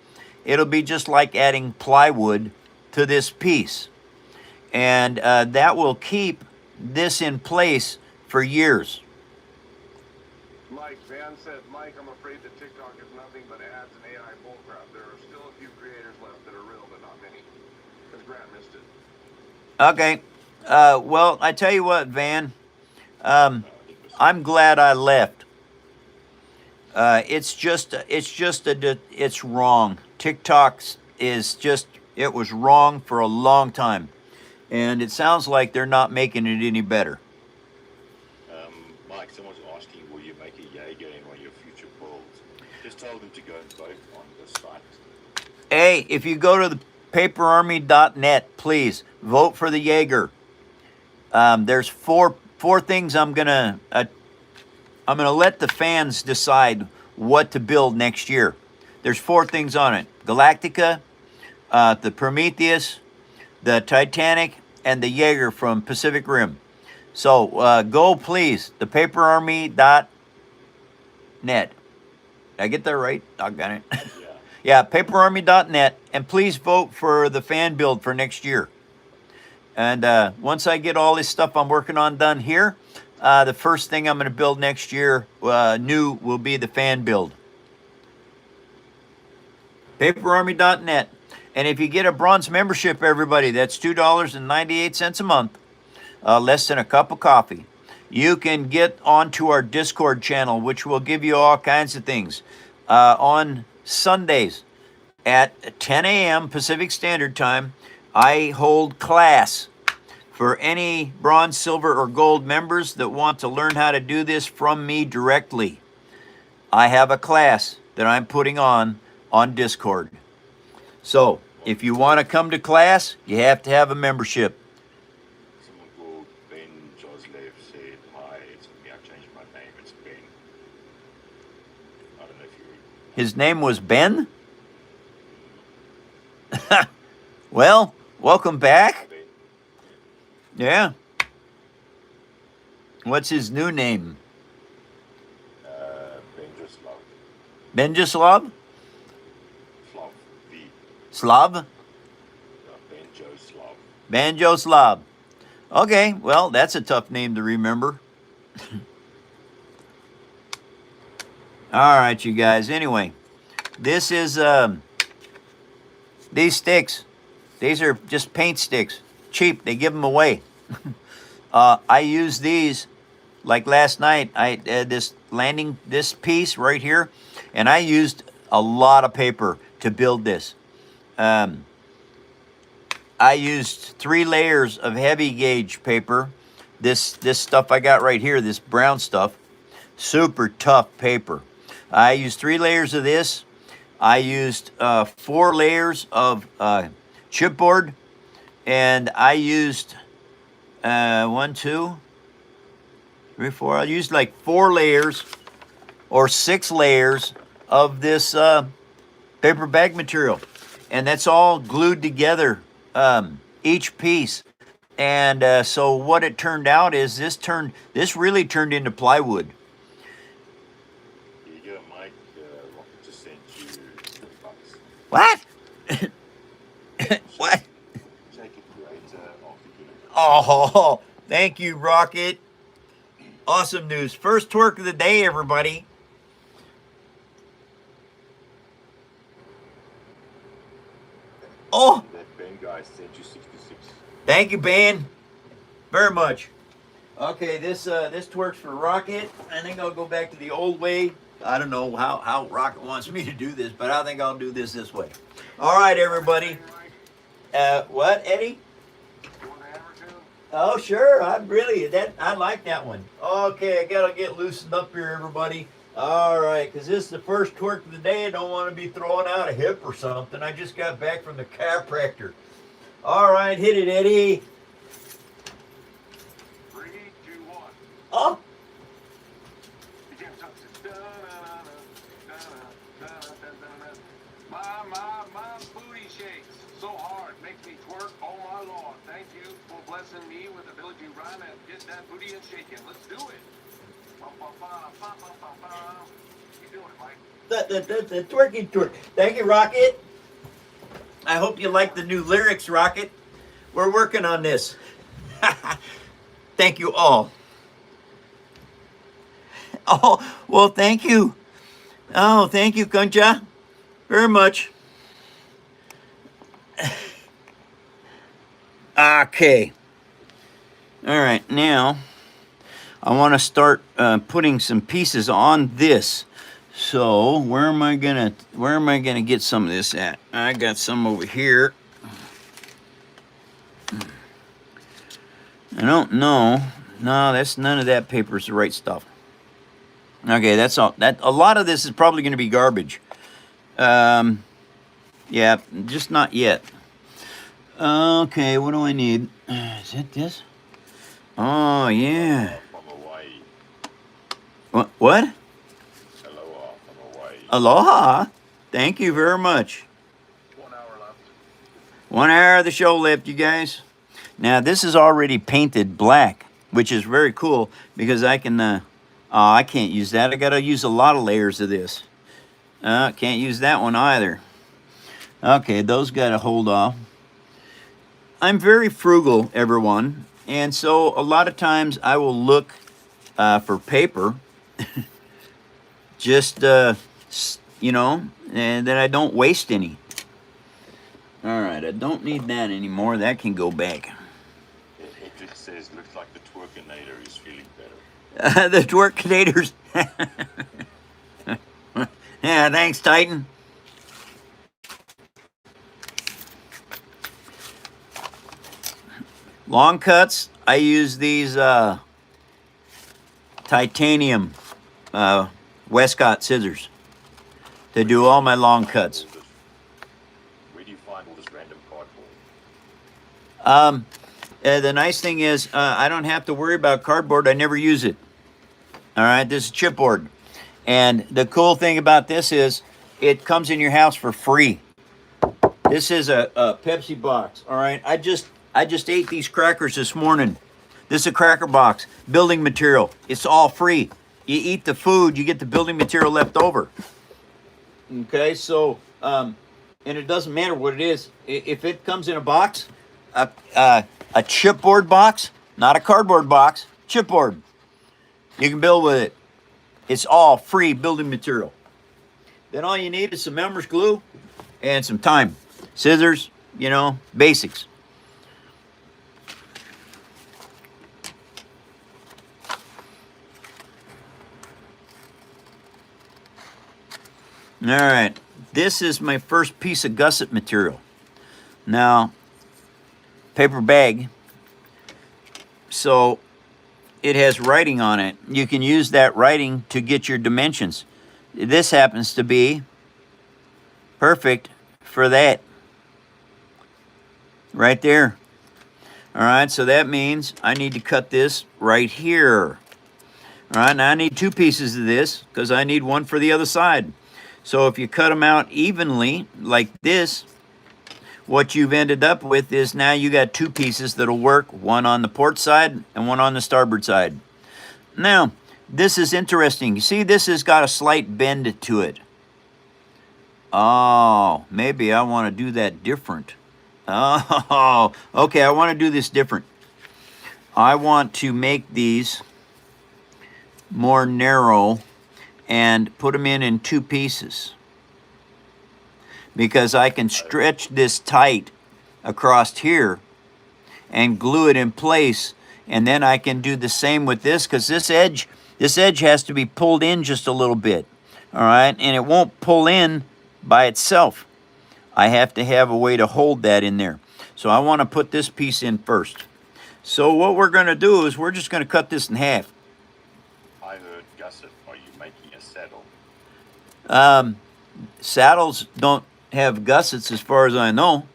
it'll be just like adding plywood to this piece. And that will keep this in place for years. Mike, Van said, Mike, I'm afraid that TikTok is nothing but ads and AI bullcrap. There are still a few creators left that are real, but not many. Because Grant missed it. Okay. Well, I tell you what, Van, It was I'm glad I left. It's wrong. TikTok is just, it was wrong for a long time. And it sounds like they're not making it any better. Mike, someone's asking, will you make a Jaeger in one of your future builds? Just tell them to go and vote on the site. Hey, if you go to the paperarmy.net, please vote for the Jaeger. There's four things I'm gonna let the fans decide what to build next year. There's 4 things on it: Galactica, the Prometheus, the Titanic, and the Jaeger from Pacific Rim. So go please, the paperarmy.net. Did I get that right? I got it. Yeah. Yeah, paperarmy.net, and please vote for the fan build for next year. And once I get all this stuff I'm working on done here, the first thing I'm going to build next year, new, will be the fan build. Paperarmy.net. And if you get a bronze membership, everybody, that's $2.98 a month, less than a cup of coffee. You can get onto our Discord channel, which will give you all kinds of things. On Sundays at 10 a.m. Pacific Standard Time, I hold class for any bronze, silver, or gold members that want to learn how to do this from me directly. I have a class that I'm putting on Discord. So if you want to come to class, you have to have a membership. Someone called Ben Joslev said, hi, it's me, I changed my name, it's Ben. I don't know if you His name was Ben? Well, welcome back. Ben. Yeah. What's his new name? Ben Joslav. Benjislav? Slav. V. Slav? Ben Joslav. Banjoslav. Okay, well, that's a tough name to remember. All right, you guys. Anyway, this is these sticks. These are just paint sticks. Cheap. They give them away. I use these like last night. I had this piece right here, and I used a lot of paper to build this. I used 3 layers of heavy gauge paper. This stuff I got right here, this brown stuff, super tough paper. I used 3 layers of this. I used 4 layers of chipboard, and I used 1, 2, 3, 4. I used like 4 layers or 6 layers of this paper bag material, and that's all glued together, each piece. And so what it turned out is this really turned into plywood. Here you go, Mike. Rocket just sent you $20. What? What? Jacob Creator of the Universe. Oh, thank you, Rocket. Awesome news. First twerk of the day, everybody. Oh, That Ben guy sent you 66. thank you, Ben, very much. Okay, this twerks for Rocket. I think I'll go back to the old way. I don't know how Rocket wants me to do this, but I think I'll do this way. All right, everybody. What, Eddie? You want a hammer too? Oh, sure. I like that one. Okay, I gotta get loosened up here, everybody. All right, because this is the first twerk of the day. I don't want to be throwing out a hip or something. I just got back from the chiropractor. All right, hit it, Eddie. 3, 2, 1. Oh, Begin success. My booty shakes so hard, makes me twerk. Oh my Lord, thank you for blessing me with the ability to run and get that booty and shaking. Let's do it. Keep doing it, Mike. the twerky twerk. Thank you, Rocket. I hope you like the new lyrics, Rocket. We're working on this. Thank you all. Oh, well, thank you. Oh, thank you, Kuncha, very much. Okay. All right, now I want to start putting some pieces on this. So where am I gonna get some of this at? I got some over here. I don't know. No, that's none of that paper's the right stuff. Okay, that's all. That a lot of this is probably going to be garbage. Yeah, just not yet. Okay, what do I need? Is it this? Oh yeah. From Hawaii. What? Aloha from Hawaii. Aloha. Thank you very much. 1 hour left. 1 hour of the show left, you guys. Now this is already painted black, which is very cool because I can. I can't use that. I got to use a lot of layers of this. Can't use that one either. Okay, those got to hold off. I'm very frugal, everyone, and so a lot of times I will look for paper, just you know, and that I don't waste any. All right, I don't need that anymore. That can go back. It says, looks like the twerkinator is feeling better. The twerkinators. Yeah, thanks, Titan. Long cuts, I use these titanium Westcott scissors to do all my long cuts. Where do you find all this random cardboard? The nice thing is I don't have to worry about cardboard. I never use it. All right, this is chipboard. And the cool thing about this is it comes in your house for free. This is a Pepsi box. All right, I just ate these crackers this morning. This is a cracker box, building material. It's all free. You eat the food, you get the building material left over. Okay, so and it doesn't matter what it is. If it comes in a box, a chipboard box, not a cardboard box, chipboard, you can build with it. It's all free building material. Then all you need is some Elmer's glue and some time. Scissors, you know, basics. All right, this is my first piece of gusset material. Now, paper bag, so it has writing on it. You can use that writing to get your dimensions. This happens to be perfect for that. Right there. All right, so that means I need to cut this right here. All right, now I need 2 pieces of this because I need one for the other side. So if you cut them out evenly like this, what you've ended up with is now you got 2 pieces that'll work, one on the port side and one on the starboard side. Now, this is interesting. You see, this has got a slight bend to it. Oh, maybe I want to do that different. Oh, okay, I want to do this different. I want to make these more narrow and put them in 2 pieces. Because I can stretch this tight across here and glue it in place, and then I can do the same with this because this edge has to be pulled in just a little bit. All right, and it won't pull in by itself. I have to have a way to hold that in there. So I want to put this piece in first. So what we're going to do is we're just going to cut this in half. I heard gusset. Are you making a saddle? Saddles don't have gussets as far as I know.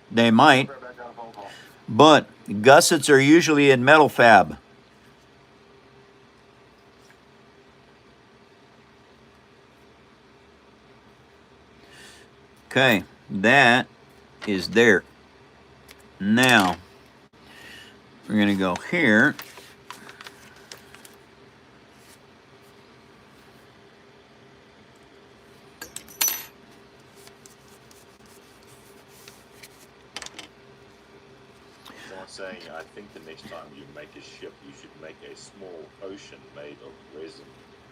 They might, Right back on a phone call. but gussets are usually in metal fab. Okay, that is there. Now, we're going to go here. saying, I think the next time you make a ship, you should make a small ocean made of resin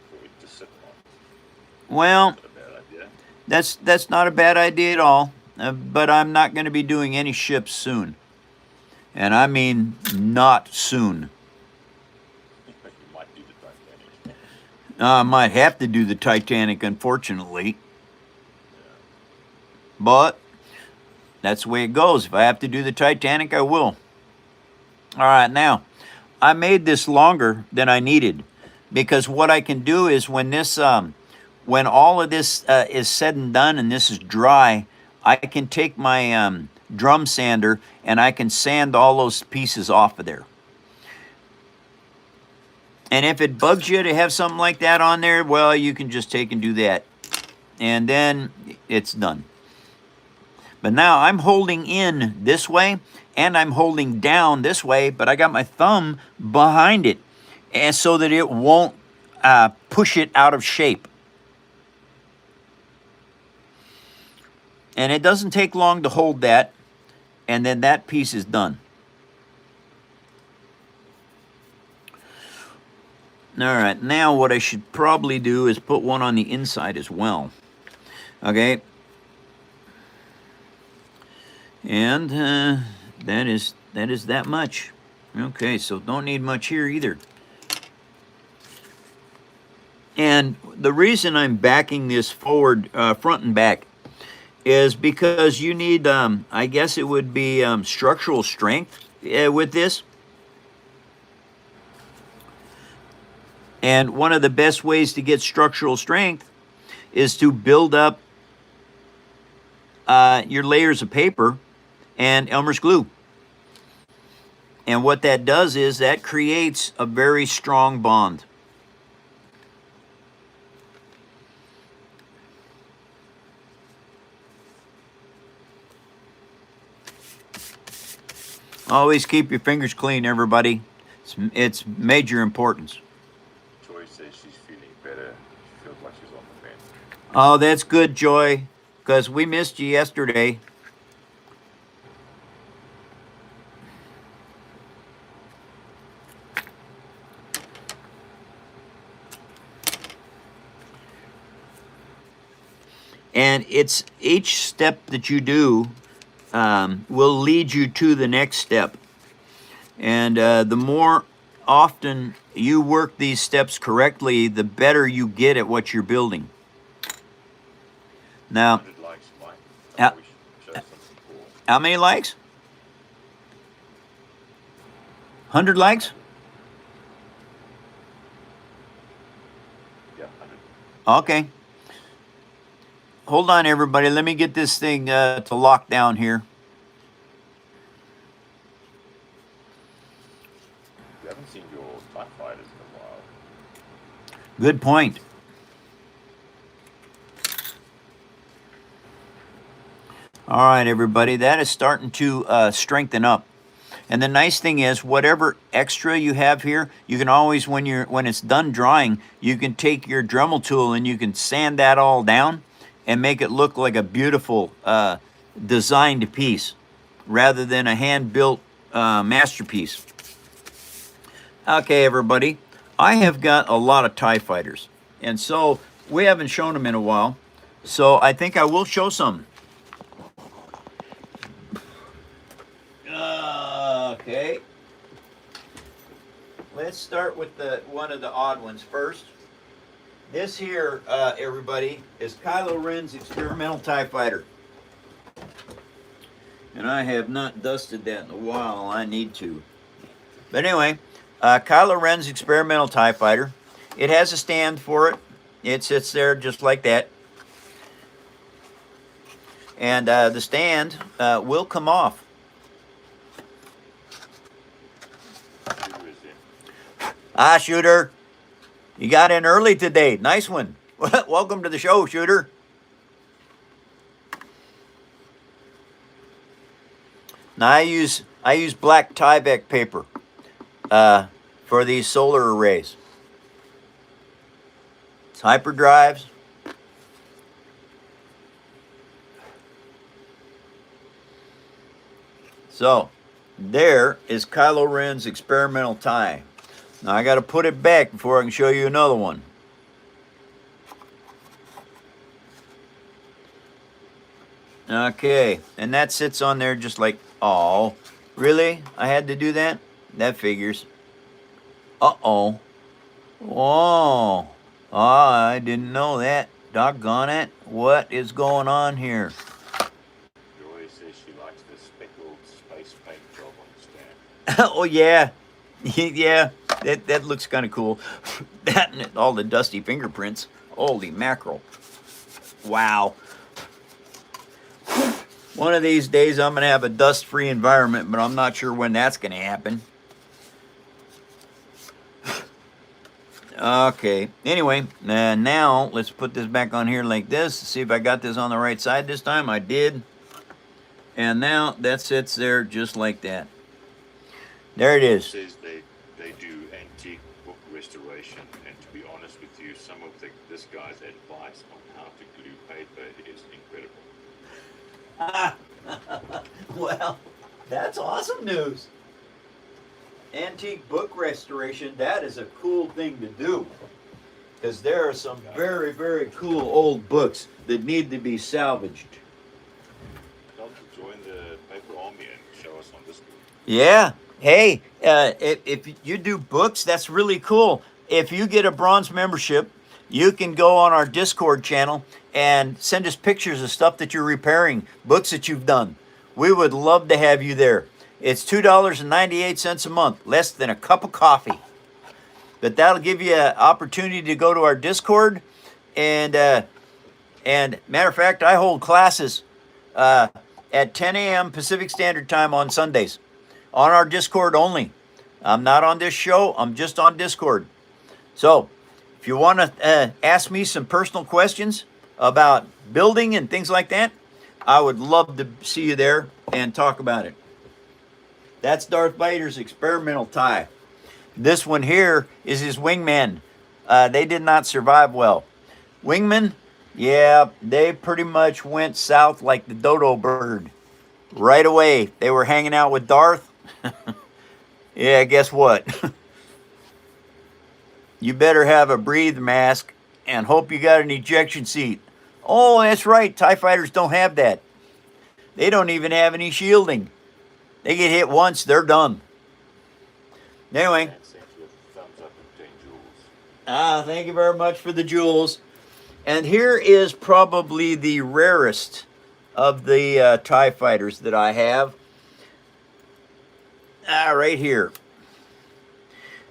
for it to sit on. Well, Is that a bad idea? that's not a bad idea at all. But I'm not going to be doing any ships soon, and I mean not soon. You might do the Titanic. I might have to do the Titanic, unfortunately, Yeah. but that's the way it goes. If I have to do the Titanic, I will. All right, now I made this longer than I needed because what I can do is when all of this is said and done and this is dry, I can take my drum sander and I can sand all those pieces off of there. And if it bugs you to have something like that on there, well, you can just take and do that. And then it's done. But now I'm holding in this way and I'm holding down this way, but I got my thumb behind it and so that it won't push it out of shape. And it doesn't take long to hold that, and then that piece is done. All right, now what I should probably do is put one on the inside as well. Okay. And that is that much. Okay, so don't need much here either. And the reason I'm backing this forward, front and back, is because you need, I guess it would be structural strength with this. And one of the best ways to get structural strength is to build up your layers of paper and Elmer's glue. And what that does is that creates a very strong bond. Always keep your fingers clean, everybody. It's major importance. Joy says she's feeling better. She feels like she's on the mend. Oh, that's good, Joy, because we missed you yesterday. And it's each step that you do will lead you to the next step. And the more often you work these steps correctly, the better you get at what you're building. Now, 100 likes, Mike. Yeah. We should show something cool. how many likes? 100 likes? Yeah, 100. Okay. Hold on, everybody. Let me get this thing to lock down here. We haven't seen your TIE fighters in a while. Good point. All right, everybody. That is starting to strengthen up. And the nice thing is, whatever extra you have here, you can always, when it's done drying, you can take your Dremel tool and you can sand that all down and make it look like a beautiful designed piece rather than a hand-built masterpiece. Okay, everybody, I have got a lot of TIE fighters, and so we haven't shown them in a while, so I think I will show some. Okay, let's start with one of the odd ones first. This here, everybody, is Kylo Ren's experimental TIE fighter. And I have not dusted that in a while. I need to. But anyway, Kylo Ren's experimental TIE fighter. It has a stand for it. It sits there just like that. And the stand will come off. Who is it? Ah, Shooter. You got in early today. Nice one. Welcome to the show, Shooter. Now I use black Tyvek paper for these solar arrays. It's hyperdrives. So there is Kylo Ren's experimental tie. Now I got to put it back before I can show you another one. Okay, and that sits on there just like, oh, really? I had to do that? That figures. Uh-oh. Oh, I didn't know that. Doggone it. What is going on here? Joy says she likes the speckled space paint job on the stand. Oh, yeah. Yeah, that looks kind of cool. That and all the dusty fingerprints. Holy mackerel. Wow. One of these days I'm going to have a dust-free environment, but I'm not sure when that's going to happen. Okay, anyway, now let's put this back on here like this. See if I got this on the right side this time. I did. And now that sits there just like that. There it It is. says they do antique book restoration, and to be honest with you, some of this guy's advice on how to glue paper is incredible. Well, that's awesome news. Antique book restoration, that is a cool thing to do. Because there are some very, very cool old books that need to be salvaged. Tell them to join the paper army and show us on Discord. Yeah. Hey, if you do books, that's really cool. If you get a bronze membership, you can go on our Discord channel and send us pictures of stuff that you're repairing, books that you've done. We would love to have you there. It's $2.98 a month, less than a cup of coffee. But that'll give you an opportunity to go to our Discord. And matter of fact, I hold classes at 10 a.m. Pacific Standard Time on Sundays on our Discord only. I'm not on this show. I'm just on Discord. So if you want to ask me some personal questions about building and things like that, I would love to see you there and talk about it. That's Darth Vader's experimental tie. This one here is his wingman. They did not survive well. Wingman, yeah, they pretty much went south like the dodo bird. Right away, they were hanging out with Darth. Yeah, guess what? You better have a breathe mask and hope you got an ejection seat. Oh, that's right, TIE fighters don't have that. They don't even have any shielding. They get hit once, they're done. Anyway. And sent you a thumbs up and 10 jewels. Thank you very much for the jewels. And here is probably the rarest of the TIE fighters that I have. Right here.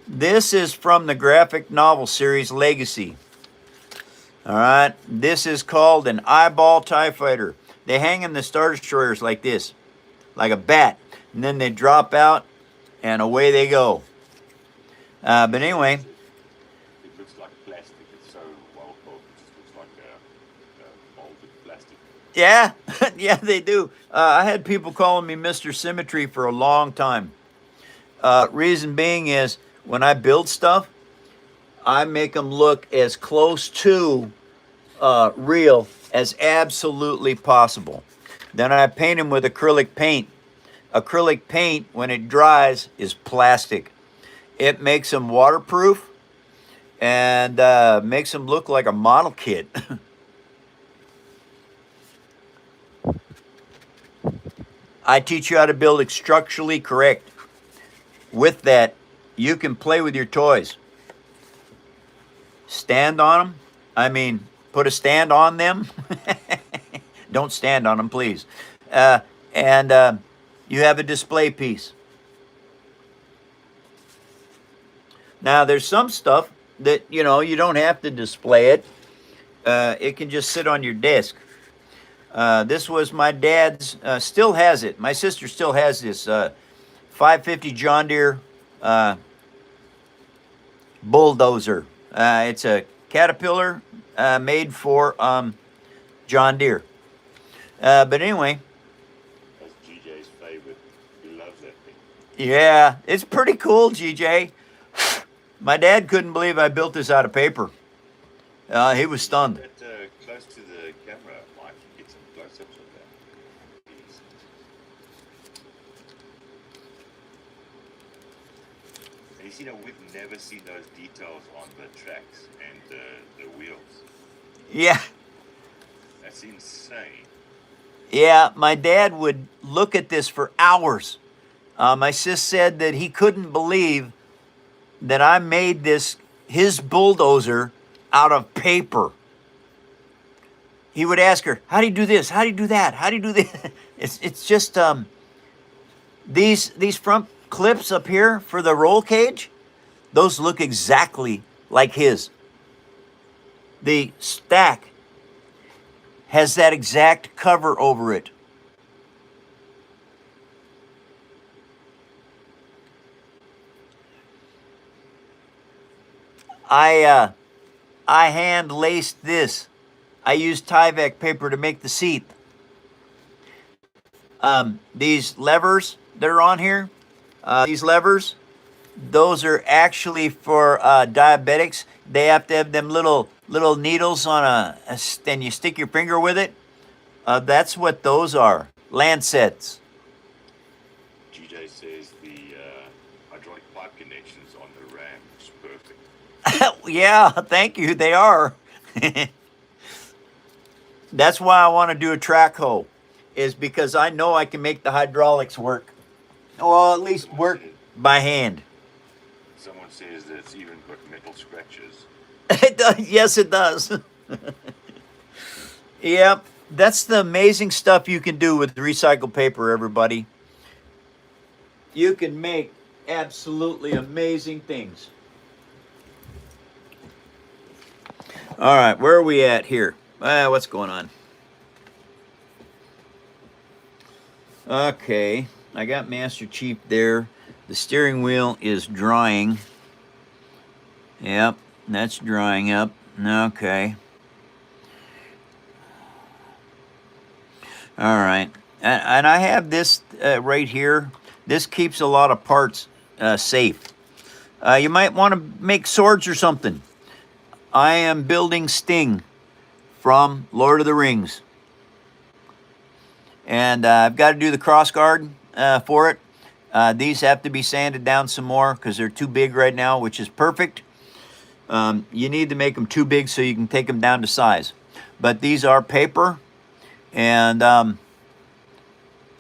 This is from the graphic novel series Legacy. All right, this is called an eyeball TIE fighter. They hang in the Star Destroyers like this, like a bat, and then they drop out, and away they go. But anyway. It looks like plastic. It's so well built. It just looks like a molded plastic. Yeah, yeah, they do. I had people calling me Mr. Symmetry for a long time. Reason being is when I build stuff, I make them look as close to real as absolutely possible. Then I paint them with acrylic paint. Acrylic paint, when it dries, is plastic. It makes them waterproof and makes them look like a model kit. I teach you how to build structurally correct. With that, you can play with your toys. Stand on them. I mean, put a stand on them. Don't stand on them, please. And you have a display piece. Now, there's some stuff that, you don't have to display it. It can just sit on your desk. This was my dad's, still has it. My sister still has this 550 John Deere bulldozer. It's a Caterpillar made for John Deere. But anyway. That's GJ's favorite. He loves that thing. Yeah, it's pretty cool, GJ. My dad couldn't believe I built this out of paper. He was stunned. Get close to the camera, Mike. Get some close-ups of that. you know, we've never seen those details on the tracks and the wheels. Yeah. That's insane. Yeah, my dad would look at this for hours. My sis said that he couldn't believe that I made his bulldozer out of paper. He would ask her, "How do you do this? How do you do that? How do you do this?" It's just these front clips up here for the roll cage. Those look exactly like his. The stack has that exact cover over it. I hand laced this. I used Tyvek paper to make the seat. These levers that are on here, these levers, those are actually for diabetics. They have to have them little needles on and you stick your finger with it. That's what those are. Lancets. GJ says the hydraulic pipe connections on the Ram is perfect. Yeah, thank you. They are. That's why I want to do a track hoe, is because I know I can make the hydraulics work. Well, at least work by hand. Someone says that it's even got metal scratches. It does. Yes, it does. Yep. That's the amazing stuff you can do with recycled paper, everybody. You can make absolutely amazing things. All right, where are we at here? What's going on? Okay, I got Master Chief there. The steering wheel is drying. Yep, that's drying up. Okay. All right, and I have this right here. This keeps a lot of parts safe. You might want to make swords or something. I am building Sting from Lord of the Rings. And I've got to do the crossguard for it. These have to be sanded down some more because they're too big right now, which is perfect. You need to make them too big so you can take them down to size. But these are paper, and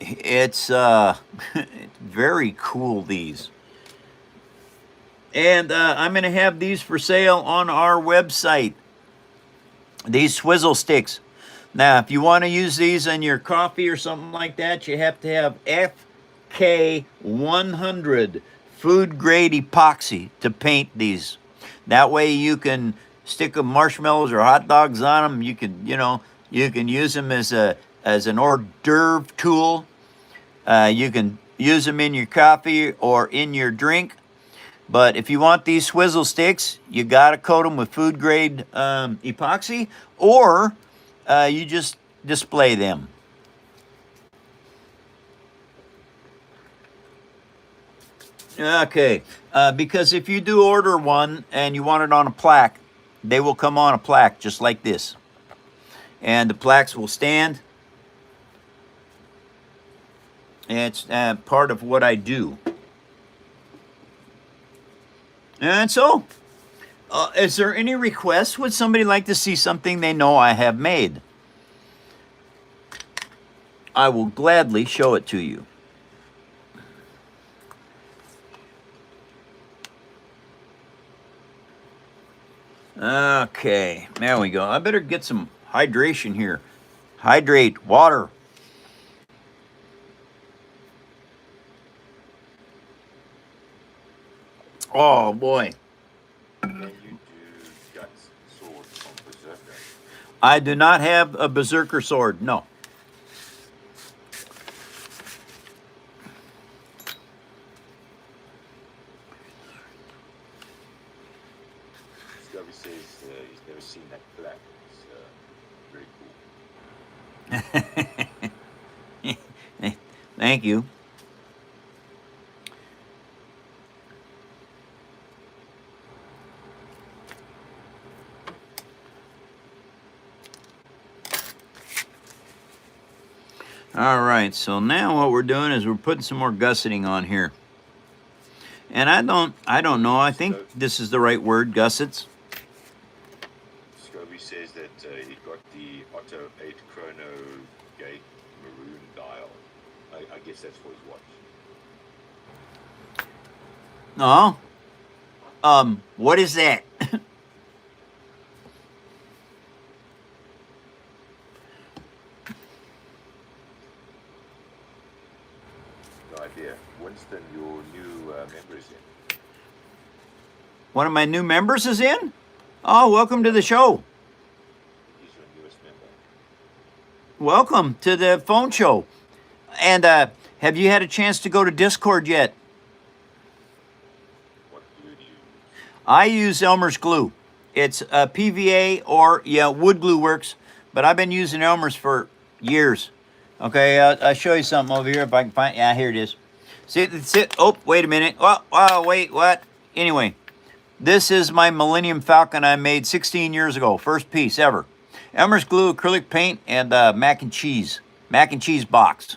it's very cool, these. And I'm going to have these for sale on our website. These swizzle sticks. Now, if you want to use these in your coffee or something like that, you have to have FK100 food grade epoxy to paint these. That way you can stick marshmallows or hot dogs on them. You can, you can use them as an hors d'oeuvre tool. You can use them in your coffee or in your drink. But if you want these swizzle sticks, you got to coat them with food grade epoxy, or you just display them. Okay, because if you do order one and you want it on a plaque, they will come on a plaque just like this. And the plaques will stand. It's part of what I do. And so, is there any requests? Would somebody like to see something they know I have made? I will gladly show it to you. Okay, there we go. I better get some hydration here. Hydrate, water. Oh boy. Can you do guts sword from Berserker? I do not have a berserker sword, no. Scubby says he's never seen that plaque. It's very cool. Thank you. All right, so now what we're doing is we're putting some more gusseting on here. And I don't know. I think this is the right word, gussets. Scobie says that he got the Otto 8 Chrono Gate maroon dial. I guess that's for his watch. Oh, what is that? No idea. Winston, your new member is in. One of my new members is in? Oh, welcome to the show. He's your newest member. Welcome to the phone show. And have you had a chance to go to Discord yet? What glue do you use? I use Elmer's glue. It's PVA or, yeah, wood glue works, but I've been using Elmer's for years. Okay, I'll show you something over here if I can find. Yeah, here it is. See, oh, wait a minute. Oh, wait, what? Anyway, this is my Millennium Falcon I made 16 years ago. First piece ever. Elmer's glue, acrylic paint, and mac and cheese box.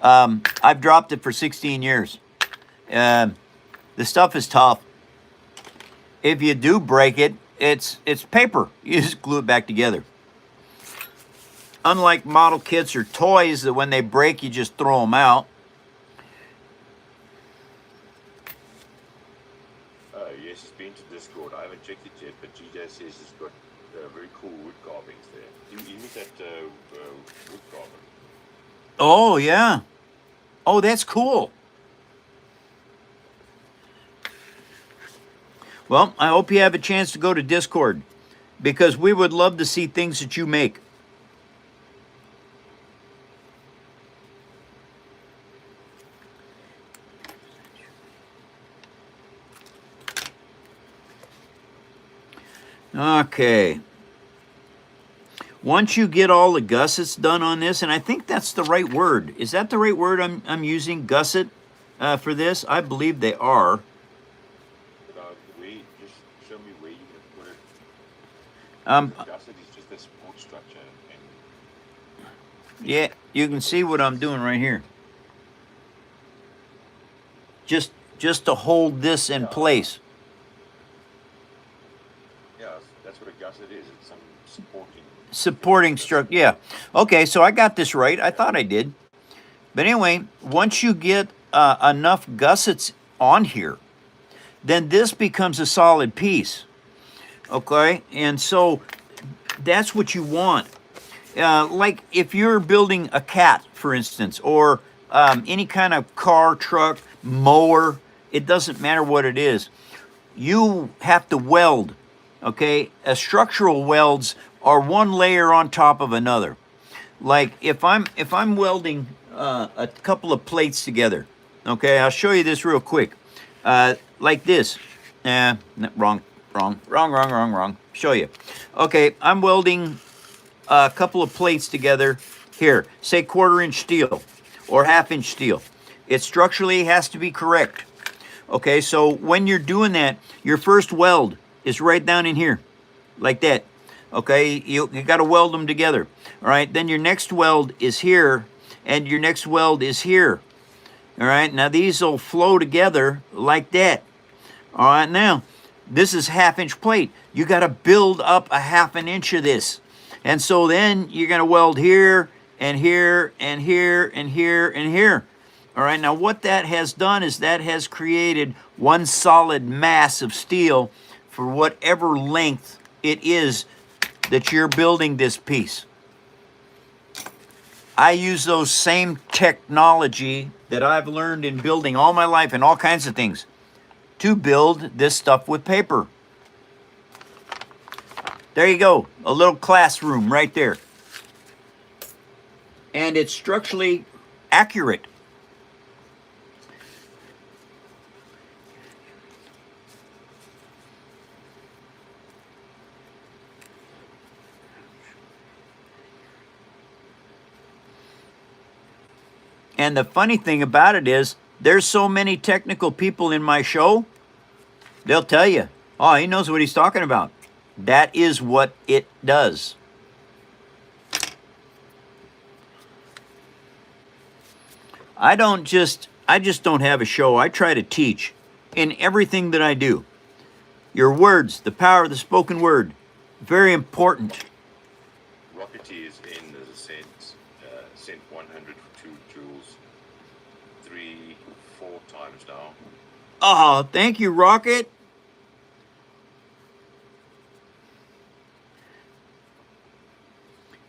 I've dropped it for 16 years. The stuff is tough. If you do break it, it's paper. You just glue it back together. Unlike model kits or toys that when they break, you just throw them out. Yes, he's been to Discord. I haven't checked it yet, but GJ says he's got very cool wood carvings there. You mean that wood carving? Oh, yeah. Oh, that's cool. Well, I hope you have a chance to go to Discord because we would love to see things that you make. Okay. Once you get all the gussets done on this, and I think that's the right word. Is that the right word I'm using, gusset, for this? I believe they are. Just show me where you're going to put it. The gusset is just a support structure. And Yeah, you can see what I'm doing right here. Just to hold this in place. Yeah, that's what a gusset is. It's some Supporting structure, yeah. Okay, so I got this right. I thought I did. But anyway, once you get enough gussets on here, then this becomes a solid piece. Okay, and so that's what you want. Like if you're building a cat, for instance, or any kind of car, truck, mower, it doesn't matter what it is. You have to weld, okay? Structural welds are one layer on top of another. Like if I'm welding a couple of plates together, okay? I'll show you this real quick. Like this. Wrong. Show you. Okay, I'm welding a couple of plates together here. Say 1/4 inch steel or 1/2 inch steel. It structurally has to be correct. Okay, so when you're doing that, your first weld is right down in here, like that. Okay, you got to weld them together. All right, then your next weld is here, and your next weld is here. All right, now these will flow together like that. All right, now this is 1/2 inch plate. You got to build up a 1/2 inch of this. And so then you're going to weld here, and here, and here, and here, and here. All right, now what that has done is that has created one solid mass of steel for whatever length it is that you're building this piece. I use those same technology that I've learned in building all my life and all kinds of things to build this stuff with paper. There you go, a little classroom right there. And it's structurally accurate. And the funny thing about it is, there's so many technical people in my show, they'll tell you, oh, he knows what he's talking about. That is what it does. I just don't have a show. I try to teach. in everything that I do. Your words, the power of the spoken word, very important. Rockety is in, as I sent 100 for 2 joules 3-4 times now. Oh, thank you, Rocket.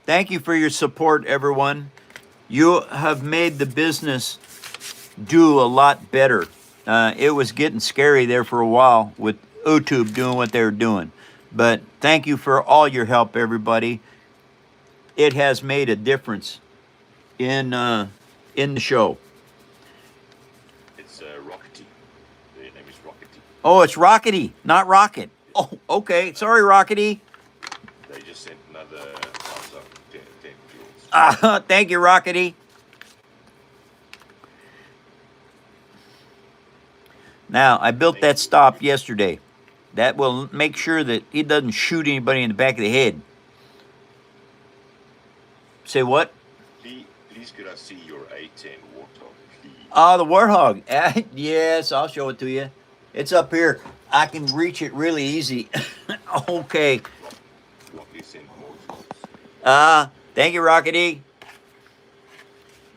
Thank you for your support, everyone. You have made the business do a lot better. It was getting scary there for a while with YouTube doing what they were doing. But thank you for all your help, everybody. It has made a difference in the show. It's Rockety. Their name is Rockety. Oh, it's Rockety, not Rocket. Oh, okay. Sorry, Rockety. They just sent another thumbs up, 10 joules. Thank you, Rockety. Now, I built that stop yesterday. That will make sure that he doesn't shoot anybody in the back of the head. Say what? Please could I see your A10 Warthog, please? Oh, the Warthog. Yes, I'll show it to you. It's up here. I can reach it really easy. Okay. Rockety sent more joules. Thank you, Rockety.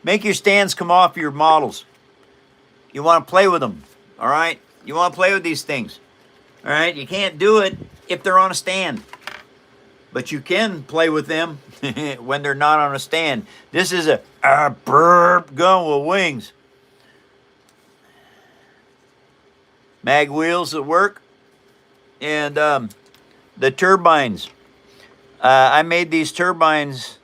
Make your stands come off your models. You want to play with them, all right? You want to play with these things, all right? You can't do it if they're on a stand, but you can play with them when they're not on a stand. This is a burp gun with wings. Mag wheels that work, and the turbines. I made these turbines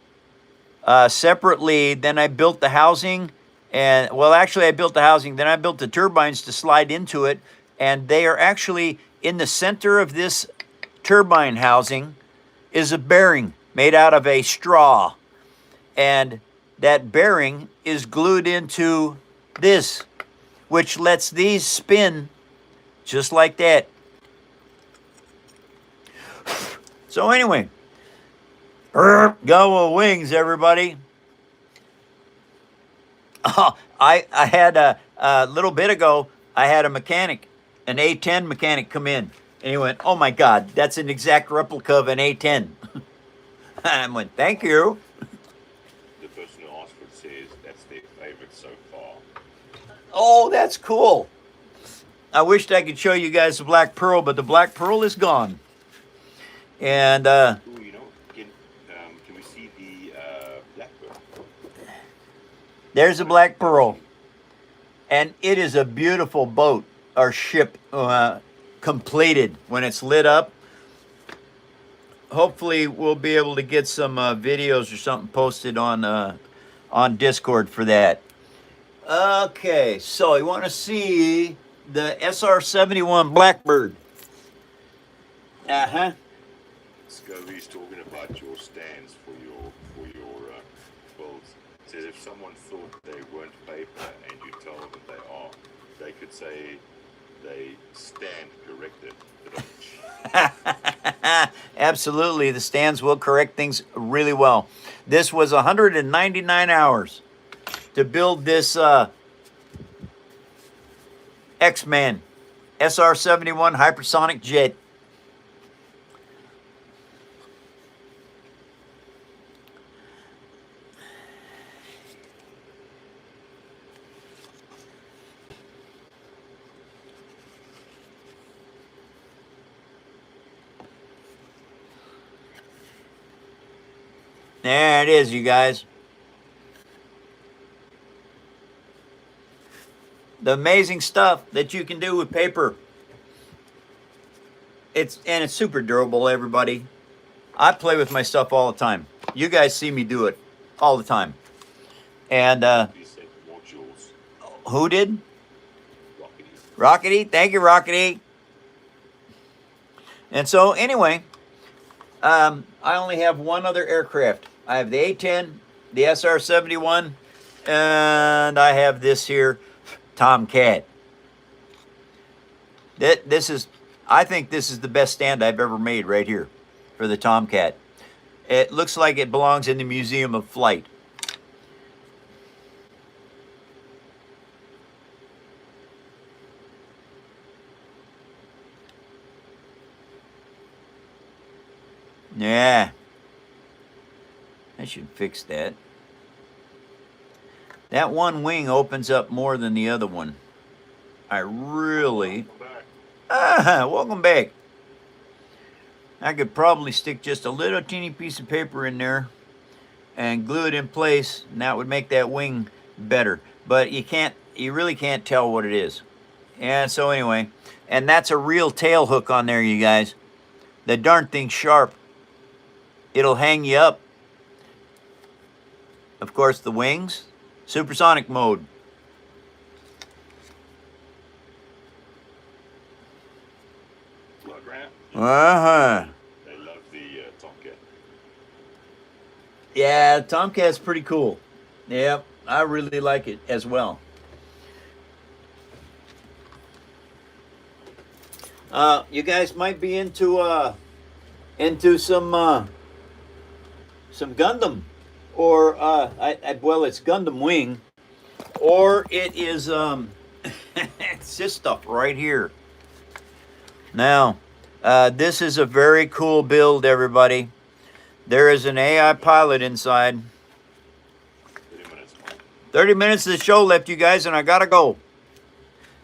separately. Then I built the housing, and well, actually, I built the housing. Then I built the turbines to slide into it, and they are actually in the center of this turbine housing is a bearing made out of a straw, and that bearing is glued into this, which lets these spin just like that. So anyway, go with wings, everybody. Oh, I had a little bit ago, I had a mechanic, an A10 mechanic come in. And he went, oh my God, that's an exact replica of an A10. I went, thank you. The person who asked for it says that's their favorite so far. Oh, that's cool. I wished I could show you guys the Black Pearl, but the Black Pearl is gone. And Ooh, you know, can we see the Blackbird? there's a Black Pearl. And it is a beautiful boat or ship completed when it's lit up. Hopefully we'll be able to get some videos or something posted on Discord for that. Okay, so you want to see the SR-71 Blackbird. Scovey's talking about your stands for your builds. Says if someone thought they weren't paper and you tell them that they are, they could say they stand corrected. Absolutely, the stands will correct things really well. This was 199 hours to build this X-Man SR-71 hypersonic jet. There it is, you guys. The amazing stuff that you can do with paper. It's super durable, everybody. I play with my stuff all the time. You guys see me do it all the time. And He said more joules. who did? Rockety. Rockety. Thank you, Rockety. And so anyway, I only have one other aircraft. I have the A-10, the SR-71, and I have this here Tomcat. I think this is the best stand I've ever made right here for the Tomcat. It looks like it belongs in the Museum of Flight. Yeah. I should fix that. That one wing opens up more than the other one. I really... Welcome back. welcome back. I could probably stick just a little teeny piece of paper in there and glue it in place, and that would make that wing better. But you really can't tell what it is. And so anyway, and that's a real tail hook on there, you guys. The darn thing's sharp. It'll hang you up. Of course, the wings, supersonic mode. Look, Grant. Uh-huh. They love the Tomcat. Yeah, Tomcat's pretty cool. Yep, I really like it as well. You guys might be into some Gundam, or well, it's Gundam Wing, or it is it's this stuff right here. Now, this is a very cool build, everybody. There is an AI pilot inside. 30 minutes, Mike. 30 minutes of the show left, you guys, and I gotta go.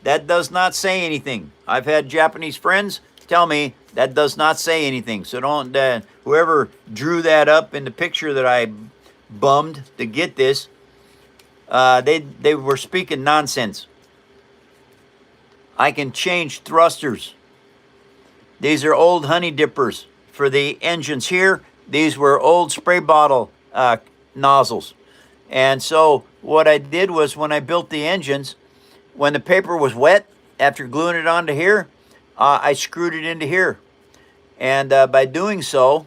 That does not say anything. I've had Japanese friends tell me that does not say anything. So don't, whoever drew that up in the picture that I bummed to get this, they were speaking nonsense. I can change thrusters. These are old honey dippers for the engines here. These were old spray bottle nozzles. And so what I did was, when I built the engines, when the paper was wet, after gluing it onto here, I screwed it into here. And by doing so,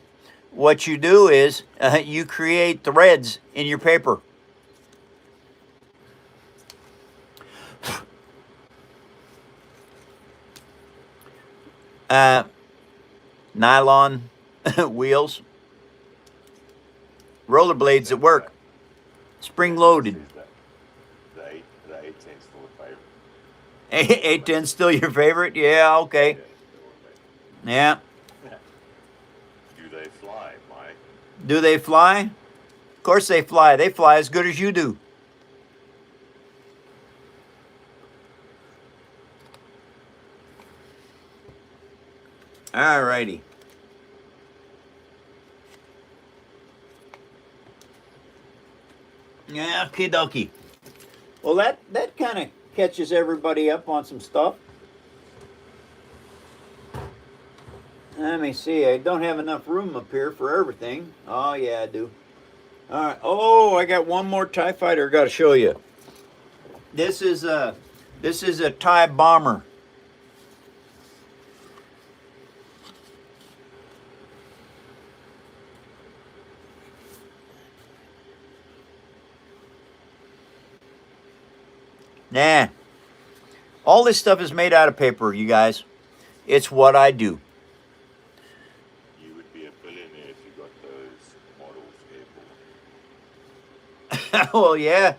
what you do is you create threads in your paper. Nylon wheels, rollerblades that work, spring loaded. The 810 still a favorite. 810 still your favorite? Yeah, okay. Yeah, still a Yeah. favorite. Do they fly, Mike? Do they fly? Of course they fly. They fly as good as you do. All righty. Yeah, okie dokie. Well, that kind of catches everybody up on some stuff. Let me see. I don't have enough room up here for everything. Oh, yeah, I do. All right. Oh, I got one more TIE fighter I got to show you. This is a TIE bomber. Nah. All this stuff is made out of paper, you guys. It's what I do. You would be a billionaire if you got those models airborne. Well, yeah.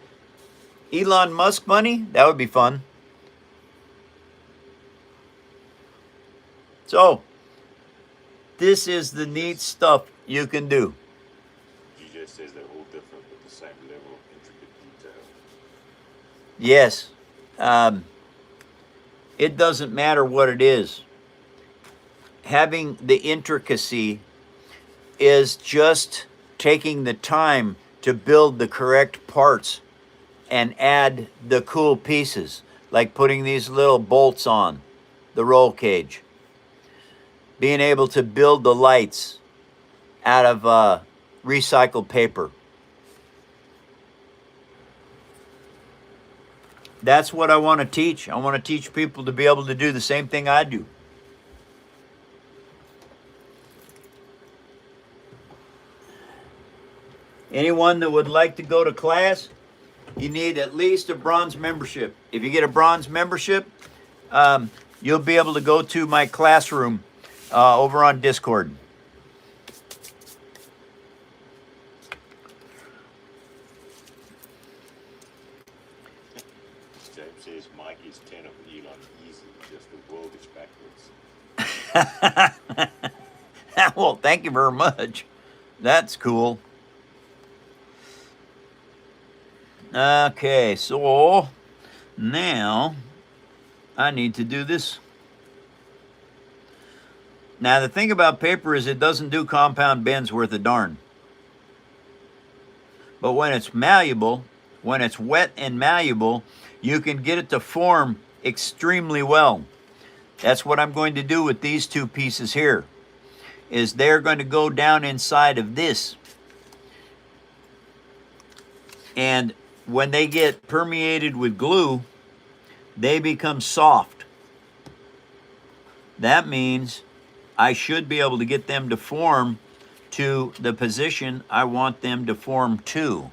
Elon Musk money? That would be fun. So, this is the neat stuff you can do. GJ says they're all different but the same level of intricate detail. Yes. It doesn't matter what it is. Having the intricacy is just taking the time to build the correct parts and add the cool pieces, like putting these little bolts on the roll cage. Being able to build the lights out of recycled paper. That's what I want to teach. I want to teach people to be able to do the same thing I do. Anyone that would like to go to class, you need at least a bronze membership. If you get a bronze membership, you'll be able to go to my classroom over on Discord. James says Mike is 10 of Elon easy, just the world is backwards. Well, thank you very much. That's cool. Okay, so now I need to do this. Now, the thing about paper is it doesn't do compound bends worth a darn. But when it's malleable, when it's wet and malleable, you can get it to form extremely well. That's what I'm going to do with these two pieces here, is they're going to go down inside of this. And when they get permeated with glue, they become soft. That means I should be able to get them to form to the position I want them to form to,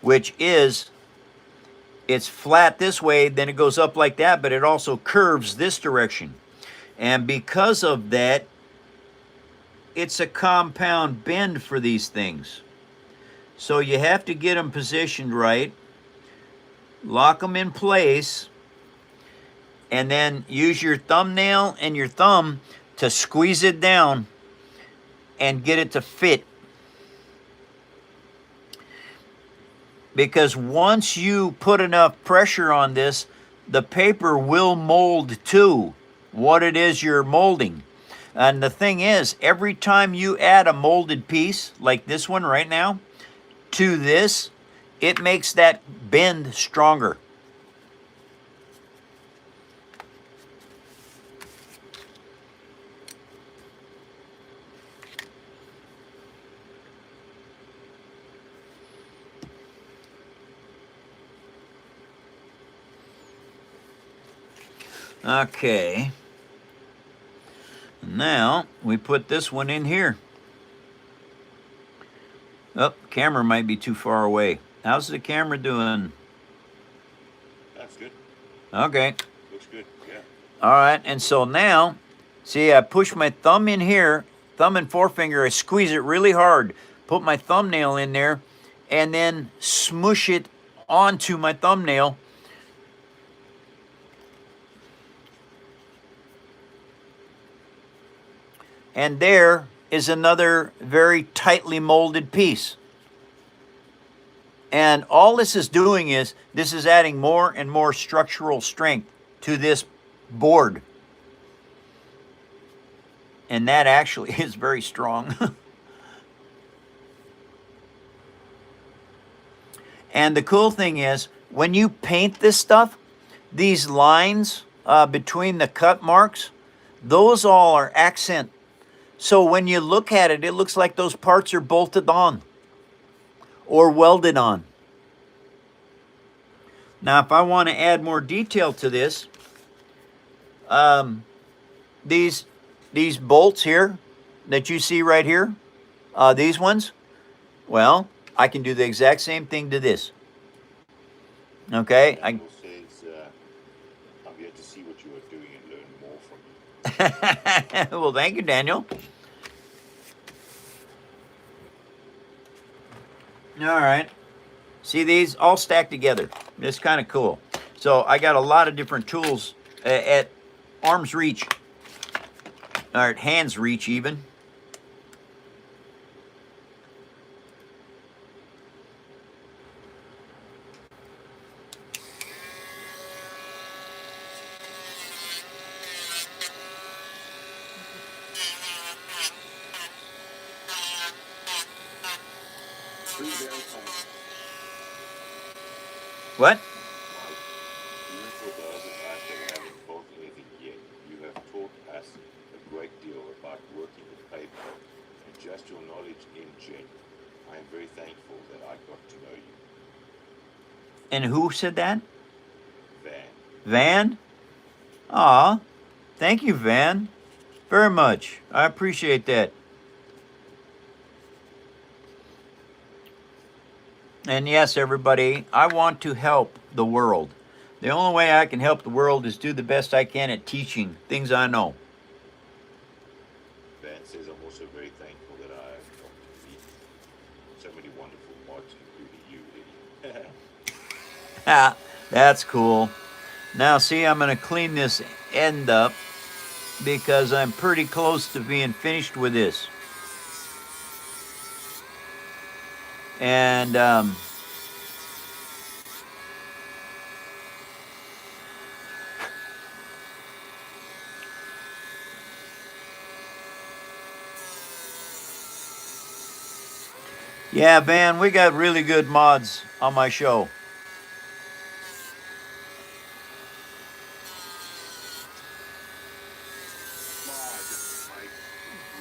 which is, it's flat this way, then it goes up like that, but it also curves this direction. And because of that, it's a compound bend for these things. So you have to get them positioned right, lock them in place, and then use your thumbnail and your thumb to squeeze it down and get it to fit. Because once you put enough pressure on this, the paper will mold to what it is you're molding. And the thing is, every time you add a molded piece, like this one right now, to this, it makes that bend stronger. Okay. Now we put this one in here. Oh, camera might be too far away. How's the camera doing? That's good. Okay. Looks good. Yeah. All right. And so now, see, I push my thumb in here, thumb and forefinger, I squeeze it really hard, put my thumbnail in there, and then smush it onto my thumbnail. And there is another very tightly molded piece. And all this is doing is, this is adding more and more structural strength to this board. And that actually is very strong. And the cool thing is, when you paint this stuff, these lines between the cut marks, those all are accent. So when you look at it, it looks like those parts are bolted on or welded on. Now, if I want to add more detail to this, these bolts here that you see right here, these ones, well, I can do the exact same thing to this. Okay, Daniel says, I'm here to see what you are doing and learn more from you. Well, thank you, Daniel. All right. See these all stacked together. It's kind of cool. So I got a lot of different tools at arm's reach, or at hand's reach even. What? Even for those of us that haven't built anything yet, you have taught us a great deal about working with paper and just your knowledge in gen. I am very thankful that I got to know you. And who said that? Van. Van? Aw, thank you, Van. Very much. I appreciate that. And yes, everybody, I want to help the world. The only way I can help the world is do the best I can at teaching things I know. Van says I'm also very thankful that I have got to meet so many wonderful mods, including you, Eddie. Ha, that's cool. Now, see, I'm going to clean this end up. because I'm pretty close to being finished with this. And yeah, Van, we got really good mods on my show.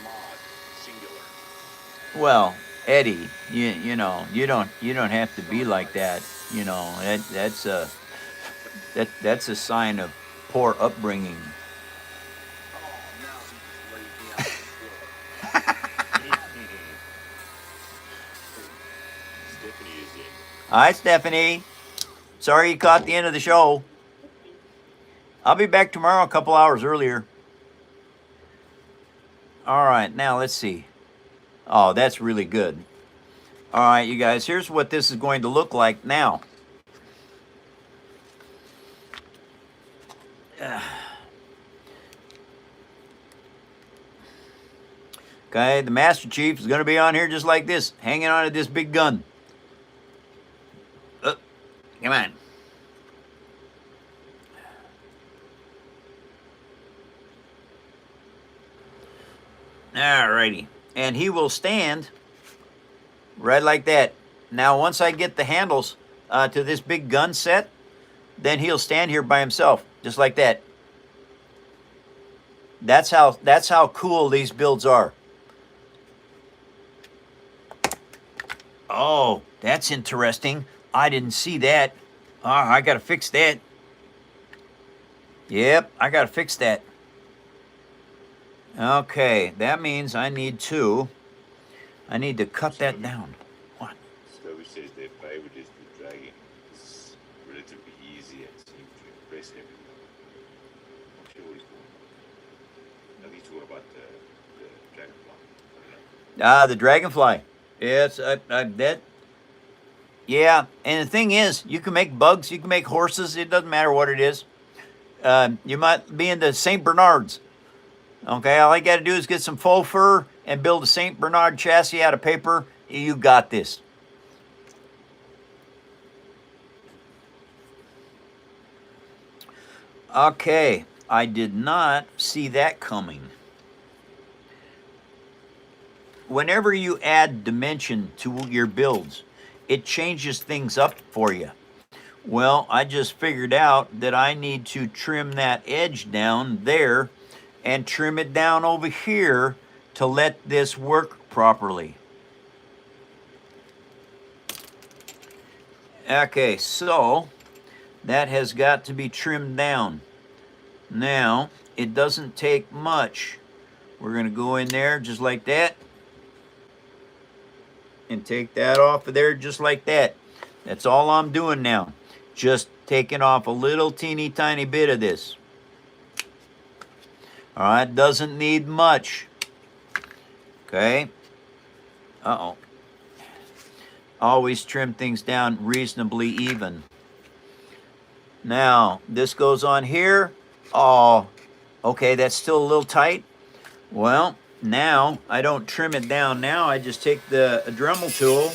Mod, singular. Well, Eddie, you don't have to be like that. You know that's a sign of poor upbringing. Oh, now he just laid me out on the floor. Stephanie is in. Hi, Stephanie. Sorry you caught the end of the show. I'll be back tomorrow a couple hours earlier. All right, now let's see. Oh, that's really good. All right, you guys, here's what this is going to look like now. Okay, the Master Chief is going to be on here just like this, hanging on to this big gun. Come on. All righty. And he will stand right like that. Now, once I get the handles to this big gun set, then he'll stand here by himself, just like that. That's how cool these builds are. Oh, that's interesting. I didn't see that. I got to fix that. Yep, I got to fix that. Okay, that means I need to cut that down. What? Scobie says their favorite is the dragon. It's relatively easy and seems to impress everyone. Not sure what he's doing. I think he's talking about the dragonfly. I don't know. The dragonfly. Yes, that. Yeah, and the thing is, you can make bugs, you can make horses. It doesn't matter what it is. You might be into Saint Bernards. Okay, all I got to do is get some faux fur and build a Saint Bernard chassis out of paper. You got this. Okay, I did not see that coming. Whenever you add dimension to your builds, it changes things up for you. Well, I just figured out that I need to trim that edge down there and trim it down over here to let this work properly. Okay, so that has got to be trimmed down. Now, it doesn't take much. We're going to go in there just like that and take that off of there just like that. That's all I'm doing now. Just taking off a little teeny tiny bit of this. All right, doesn't need much. Okay. Uh-oh. Always trim things down reasonably even. Now, this goes on here. Oh, okay, that's still a little tight. Well, now I don't trim it down. Now I just take the Dremel tool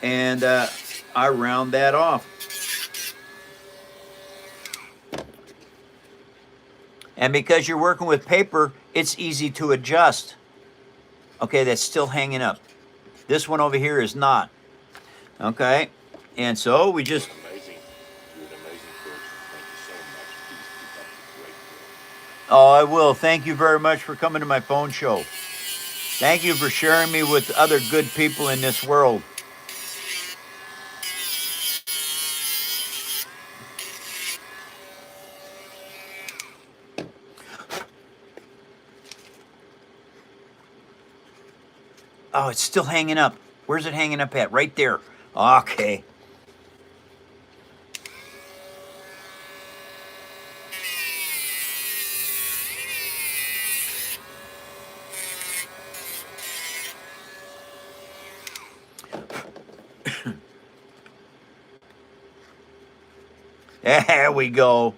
and I round that off. And because you're working with paper, it's easy to adjust. Okay, that's still hanging up. This one over here is not. Okay, and so we just... You're an amazing person. Thank you so much. Please keep up the great work. Oh, I will. Thank you very much for coming to my phone show. Thank you for sharing me with other good people in this world. Oh, it's still hanging up. Where's it hanging up at? Right there. Okay. There we go.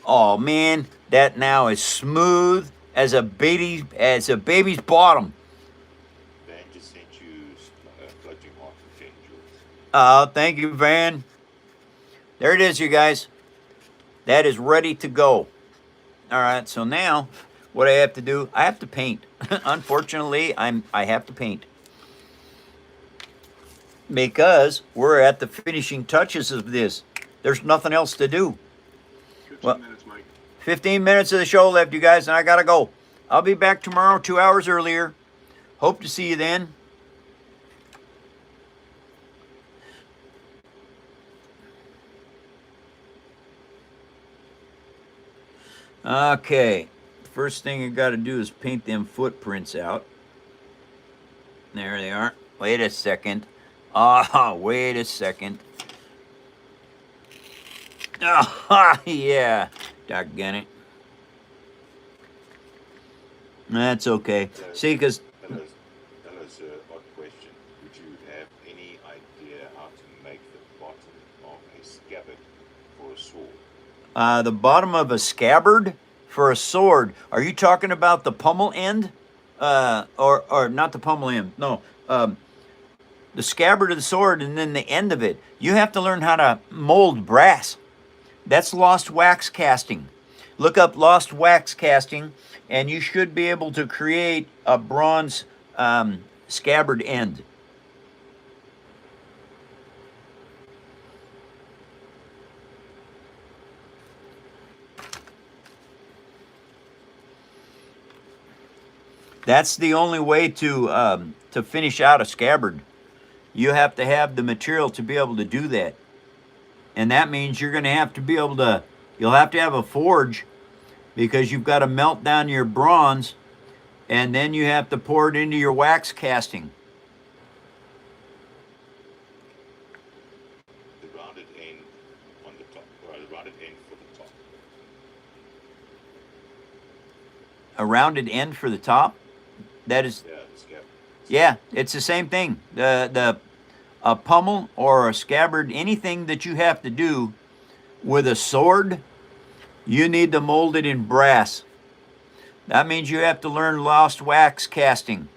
Oh, man. that now is smooth as a baby's bottom. Van just sent you floating heart for 10 joules. Thank you, Van. There it is, you guys. That is ready to go. All right, so now what I have to do, I have to paint. Unfortunately, I have to paint because we're at the finishing touches of this. There's nothing else to do. 15 Well, minutes, Mike. 15 minutes of the show left, you guys, and I gotta go. I'll be back tomorrow 2 hours earlier. Hope to see you then. Okay, first thing I got to do is paint them footprints out. There they are. Wait a second. Wait a second. Yeah. Doggone it. That's okay. See, because Fellows, odd question. Would you have any idea how to make the bottom of a scabbard for a sword? the bottom of a scabbard for a sword. Are you talking about the pommel end? Or not the pommel end? No. The scabbard of the sword and then the end of it. You have to learn how to mold brass. That's lost wax casting. Look up lost wax casting, and you should be able to create a bronze scabbard end. That's the only way to finish out a scabbard. You have to have the material to be able to do that. And that means you're going to have to be able to, you'll have to have a forge because you've got to melt down your bronze and then you have to pour it into your wax casting. The rounded end on the top, or the rounded end for the top. A rounded end for the top? That is, Yeah, the scabbard. yeah, it's the same thing. A pommel or a scabbard, anything that you have to do with a sword, you need to mold it in brass. That means you have to learn lost wax casting.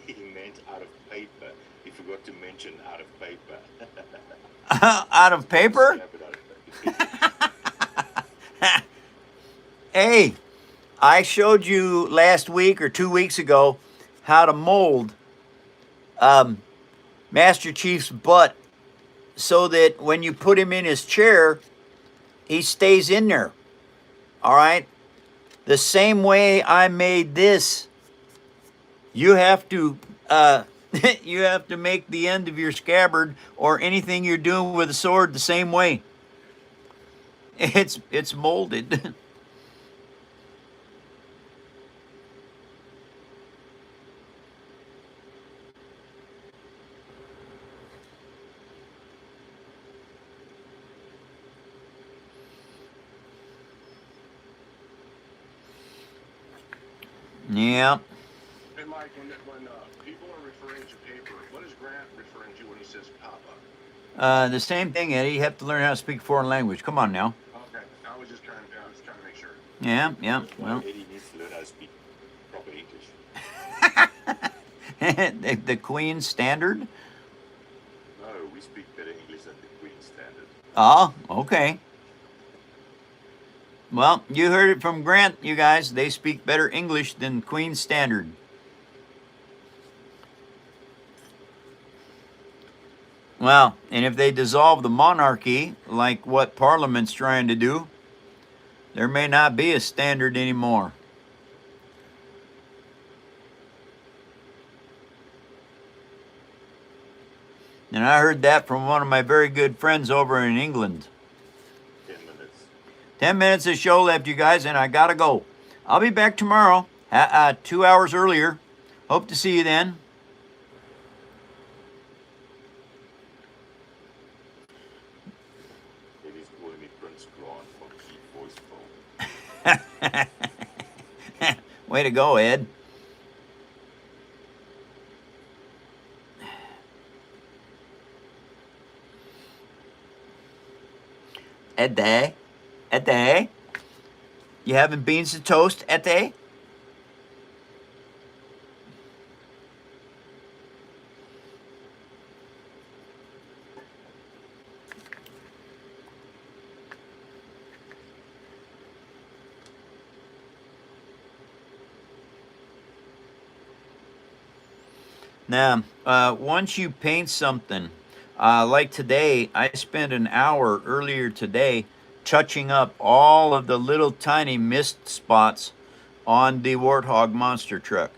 He meant out of paper. He forgot to mention out of paper. Out of paper? Scabbard out of paper. Hey, I showed you last week or 2 weeks ago how to mold Master Chief's butt so that when you put him in his chair, he stays in there. All right? The same way I made this, you have to you have to make the end of your scabbard or anything you're doing with a sword the same way. It's molded. Yeah. Hey, Mike, when people are referring to paper, what is Grant referring to when he says papa? The same thing, Eddie. You have to learn how to speak foreign language. Come on now. Okay, I was trying to make sure. Yeah, yeah. That's why Well, Eddie needs to learn how to speak proper English. the Queen's standard. No, we speak better English than the Queen's standard. Oh, okay. Well, you heard it from Grant, you guys. They speak better English than Queen's standard. Well, and if they dissolve the monarchy, like what Parliament's trying to do, there may not be a standard anymore. And I heard that from one of my very good friends over in England. 10 minutes. 10 minutes of show left, you guys, and I gotta go. I'll be back tomorrow, 2 hours earlier. Hope to see you then. Eddie's calling me Prince Grant from Keep Voice Phone. Way to go, Ed. Ed, Ed, you having beans to toast, Ed? Now, once you paint something, like today, I spent an hour earlier today touching up all of the little tiny mist spots on the Warthog monster truck.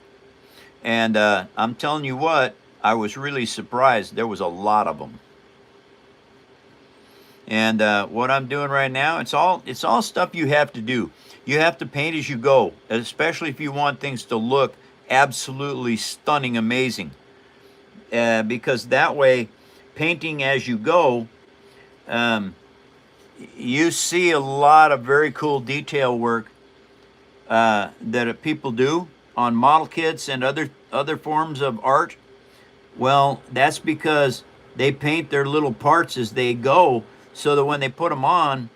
And I'm telling you what, I was really surprised. There was a lot of them. And what I'm doing right now, it's all stuff you have to do. You have to paint as you go, especially if you want things to look absolutely stunning, amazing. Because that way, painting as you go, you see a lot of very cool detail work that people do on model kits and other forms of art. Well, that's because they paint their little parts as they go, so that when they put them on,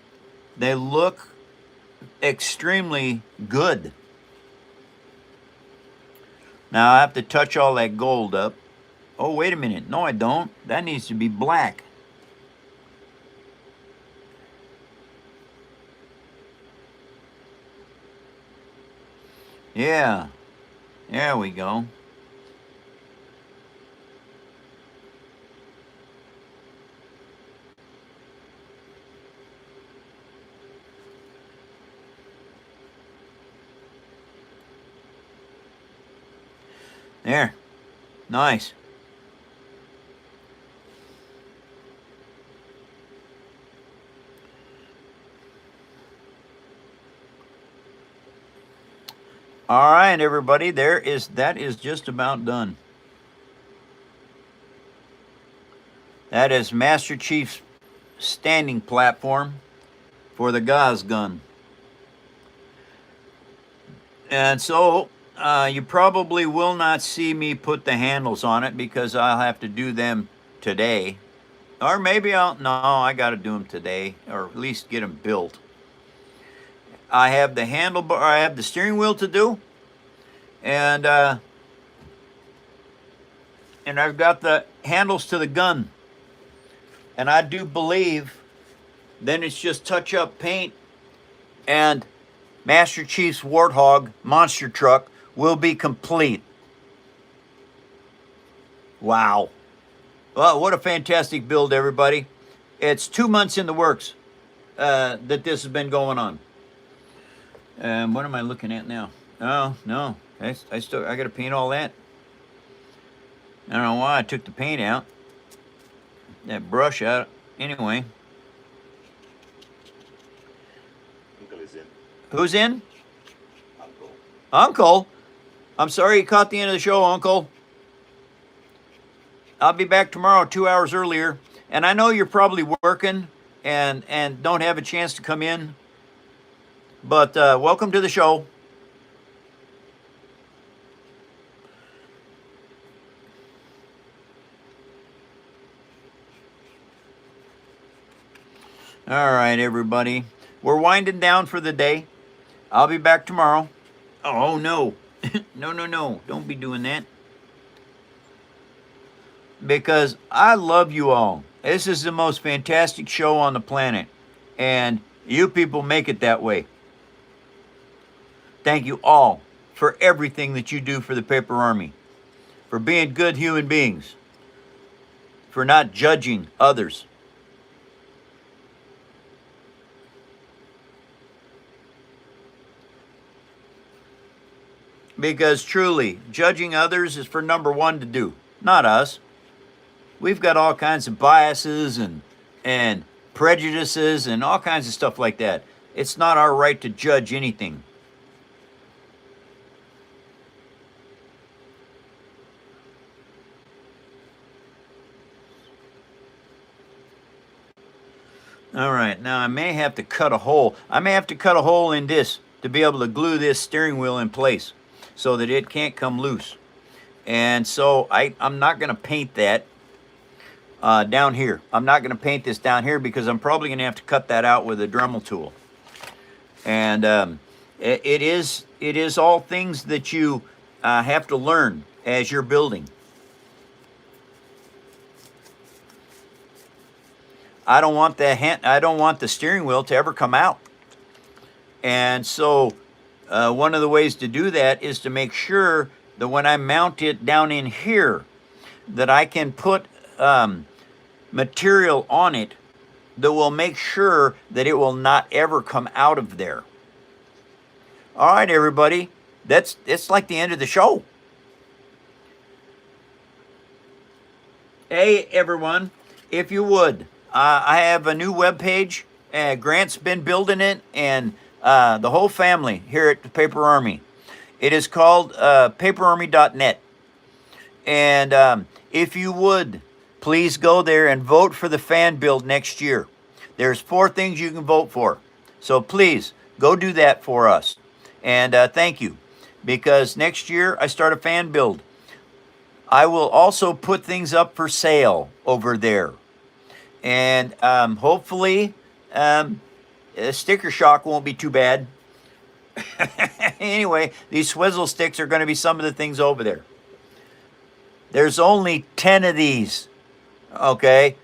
they look extremely good. Now I have to touch all that gold up. Oh, wait a minute. No, I don't. That needs to be black. Yeah. There we go. There. Nice. All right, everybody, that is just about done. That is Master Chief's standing platform for the Gauss gun. And so you probably will not see me put the handles on it because I'll have to do them today. Or maybe I got to do them today, or at least get them built. I have the handlebar, I have the steering wheel to do, and I've got the handles to the gun. And I do believe then it's just touch up paint, and Master Chief's Warthog monster truck will be complete. Wow. Well, what a fantastic build, everybody. It's 2 months in the works that this has been going on. What am I looking at now? Oh, no. I got to paint all that. I don't know why I took the paint out. That brush out. Anyway. Uncle is in. Who's in? Uncle. Uncle? I'm sorry you caught the end of the show, Uncle. I'll be back tomorrow 2 hours earlier. And I know you're probably working and don't have a chance to come in. But welcome to the show. All right, everybody. We're winding down for the day. I'll be back tomorrow. Oh, no. No. Don't be doing that. Because I love you all. This is the most fantastic show on the planet. And you people make it that way. Thank you all for everything that you do for the Paper Army. For being good human beings. For not judging others. Because truly, judging others is for number one to do, not us. We've got all kinds of biases and prejudices and all kinds of stuff like that. It's not our right to judge anything. All right, now I may have to cut a hole. I may have to cut a hole in this to be able to glue this steering wheel in place. so that it can't come loose. And so I'm not going to paint that down here. I'm not going to paint this down here because I'm probably going to have to cut that out with a Dremel tool. And it is all things that you have to learn as you're building. I don't want the steering wheel to ever come out. And so one of the ways to do that is to make sure that when I mount it down in here, that I can put material on it that will make sure that it will not ever come out of there. All right, everybody, it's like the end of the show. Hey, everyone, if you would, I have a new webpage. Grant's been building it, and the whole family here at the Paper Army. It is called paperarmy.net. And if you would, please go there and vote for the fan build next year. There's 4 things you can vote for. So please, go do that for us. And thank you. Because next year, I start a fan build. I will also put things up for sale over there. And hopefully, sticker shock won't be too bad. Anyway, these swizzle sticks are going to be some of the things over there. There's only 10 of these. Okay?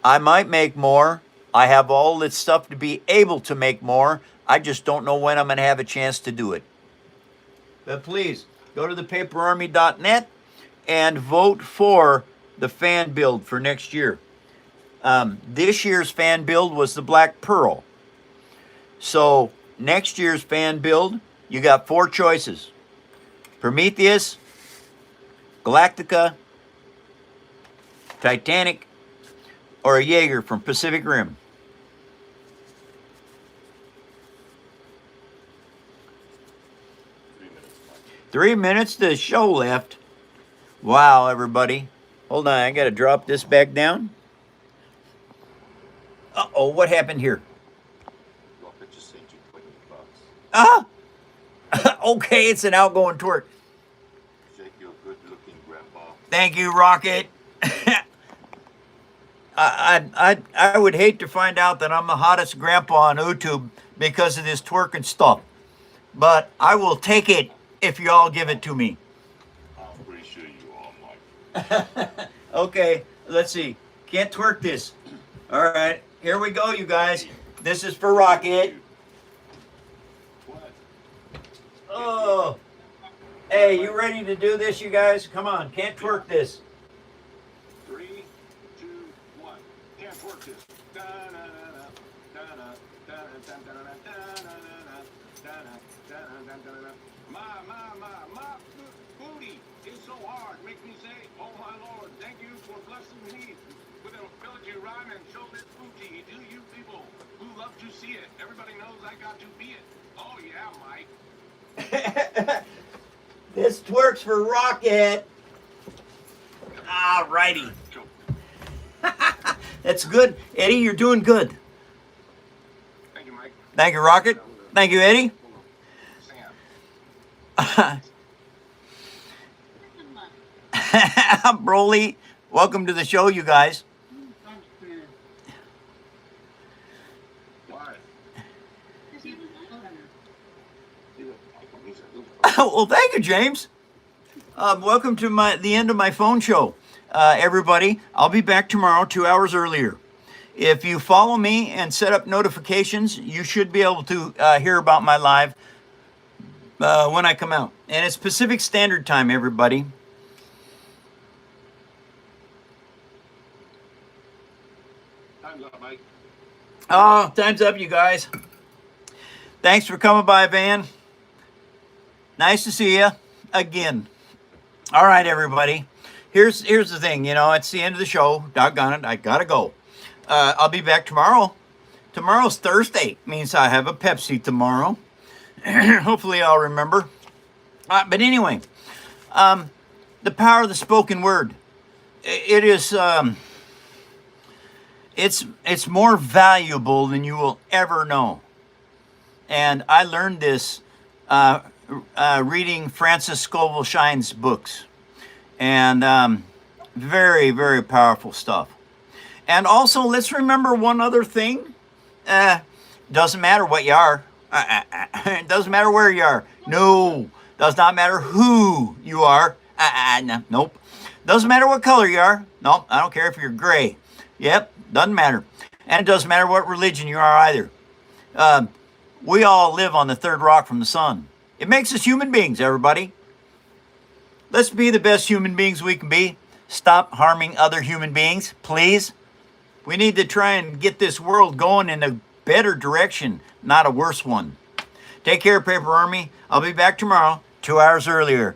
I might make more. I have all this stuff to be able to make more. I just don't know when I'm going to have a chance to do it. But please, go to thepaperarmy.net and vote for the fan build for next year. This year's fan build was the Black Pearl. So next year's fan build, you got 4 choices. Prometheus, Galactica, Titanic, or a Jaeger from Pacific Rim. Three minutes to the show left. Wow, everybody. Hold on, I got to drop this back down. Uh-oh, what happened here? Rocket just sent you $20. Ah! Okay, it's an outgoing torque. Jake, you're good looking, Grandpa. Thank you, Rocket. I would hate to find out that I'm the hottest grandpa on YouTube because of this twerking stuff. But I will take it if you all give it to me. I'm pretty sure you are, Mike. Okay, let's see. Can't twerk this. All right, here we go, you guys. This is for Rocket. What? Oh. Hey, you ready to do this, you guys? Come on, can't twerk this. 3, 2, 1. Can't work this. My booty is so hard. Makes me say, oh my Lord, thank you for blessing me with an ability to rhyme and show this booty to you people who love to see it. Everybody knows I got to be it. Oh yeah, Mike. This twerks for Rocket. All righty. That's good. Eddie, you're doing good. Thank you, Mike. Thank you, Rocket. Thank you, Eddie. Broly, welcome to the show, you guys. Why? Well, thank you, James. Welcome to the end of my phone show, everybody. I'll be back tomorrow, 2 hours earlier. If you follow me and set up notifications, you should be able to hear about my live when I come out. And it's Pacific Standard Time, everybody. Time's up, Mike. Oh, time's up, you guys. Thanks for coming by, Van. Nice to see you again. All right, everybody. Here's the thing. You know, it's the end of the show. Doggone it, I gotta go. I'll be back tomorrow. Tomorrow's Thursday. Means I have a Pepsi tomorrow. Hopefully, I'll remember. But anyway, the power of the spoken word. It is. It's more valuable than you will ever know. And I learned this reading Francis Scovel Shine's books. And very, very powerful stuff. And also, let's remember one other thing. Doesn't matter what you are. It doesn't matter where you are. No. Does not matter who you are. No, nope. Doesn't matter what color you are. Nope. I don't care if you're gray. Yep. Doesn't matter. And it doesn't matter what religion you are either. We all live on the third rock from the sun. It makes us human beings, everybody. Let's be the best human beings we can be. Stop harming other human beings, please. We need to try and get this world going in a better direction, not a worse one. Take care, Paper Army. I'll be back tomorrow, 2 hours earlier.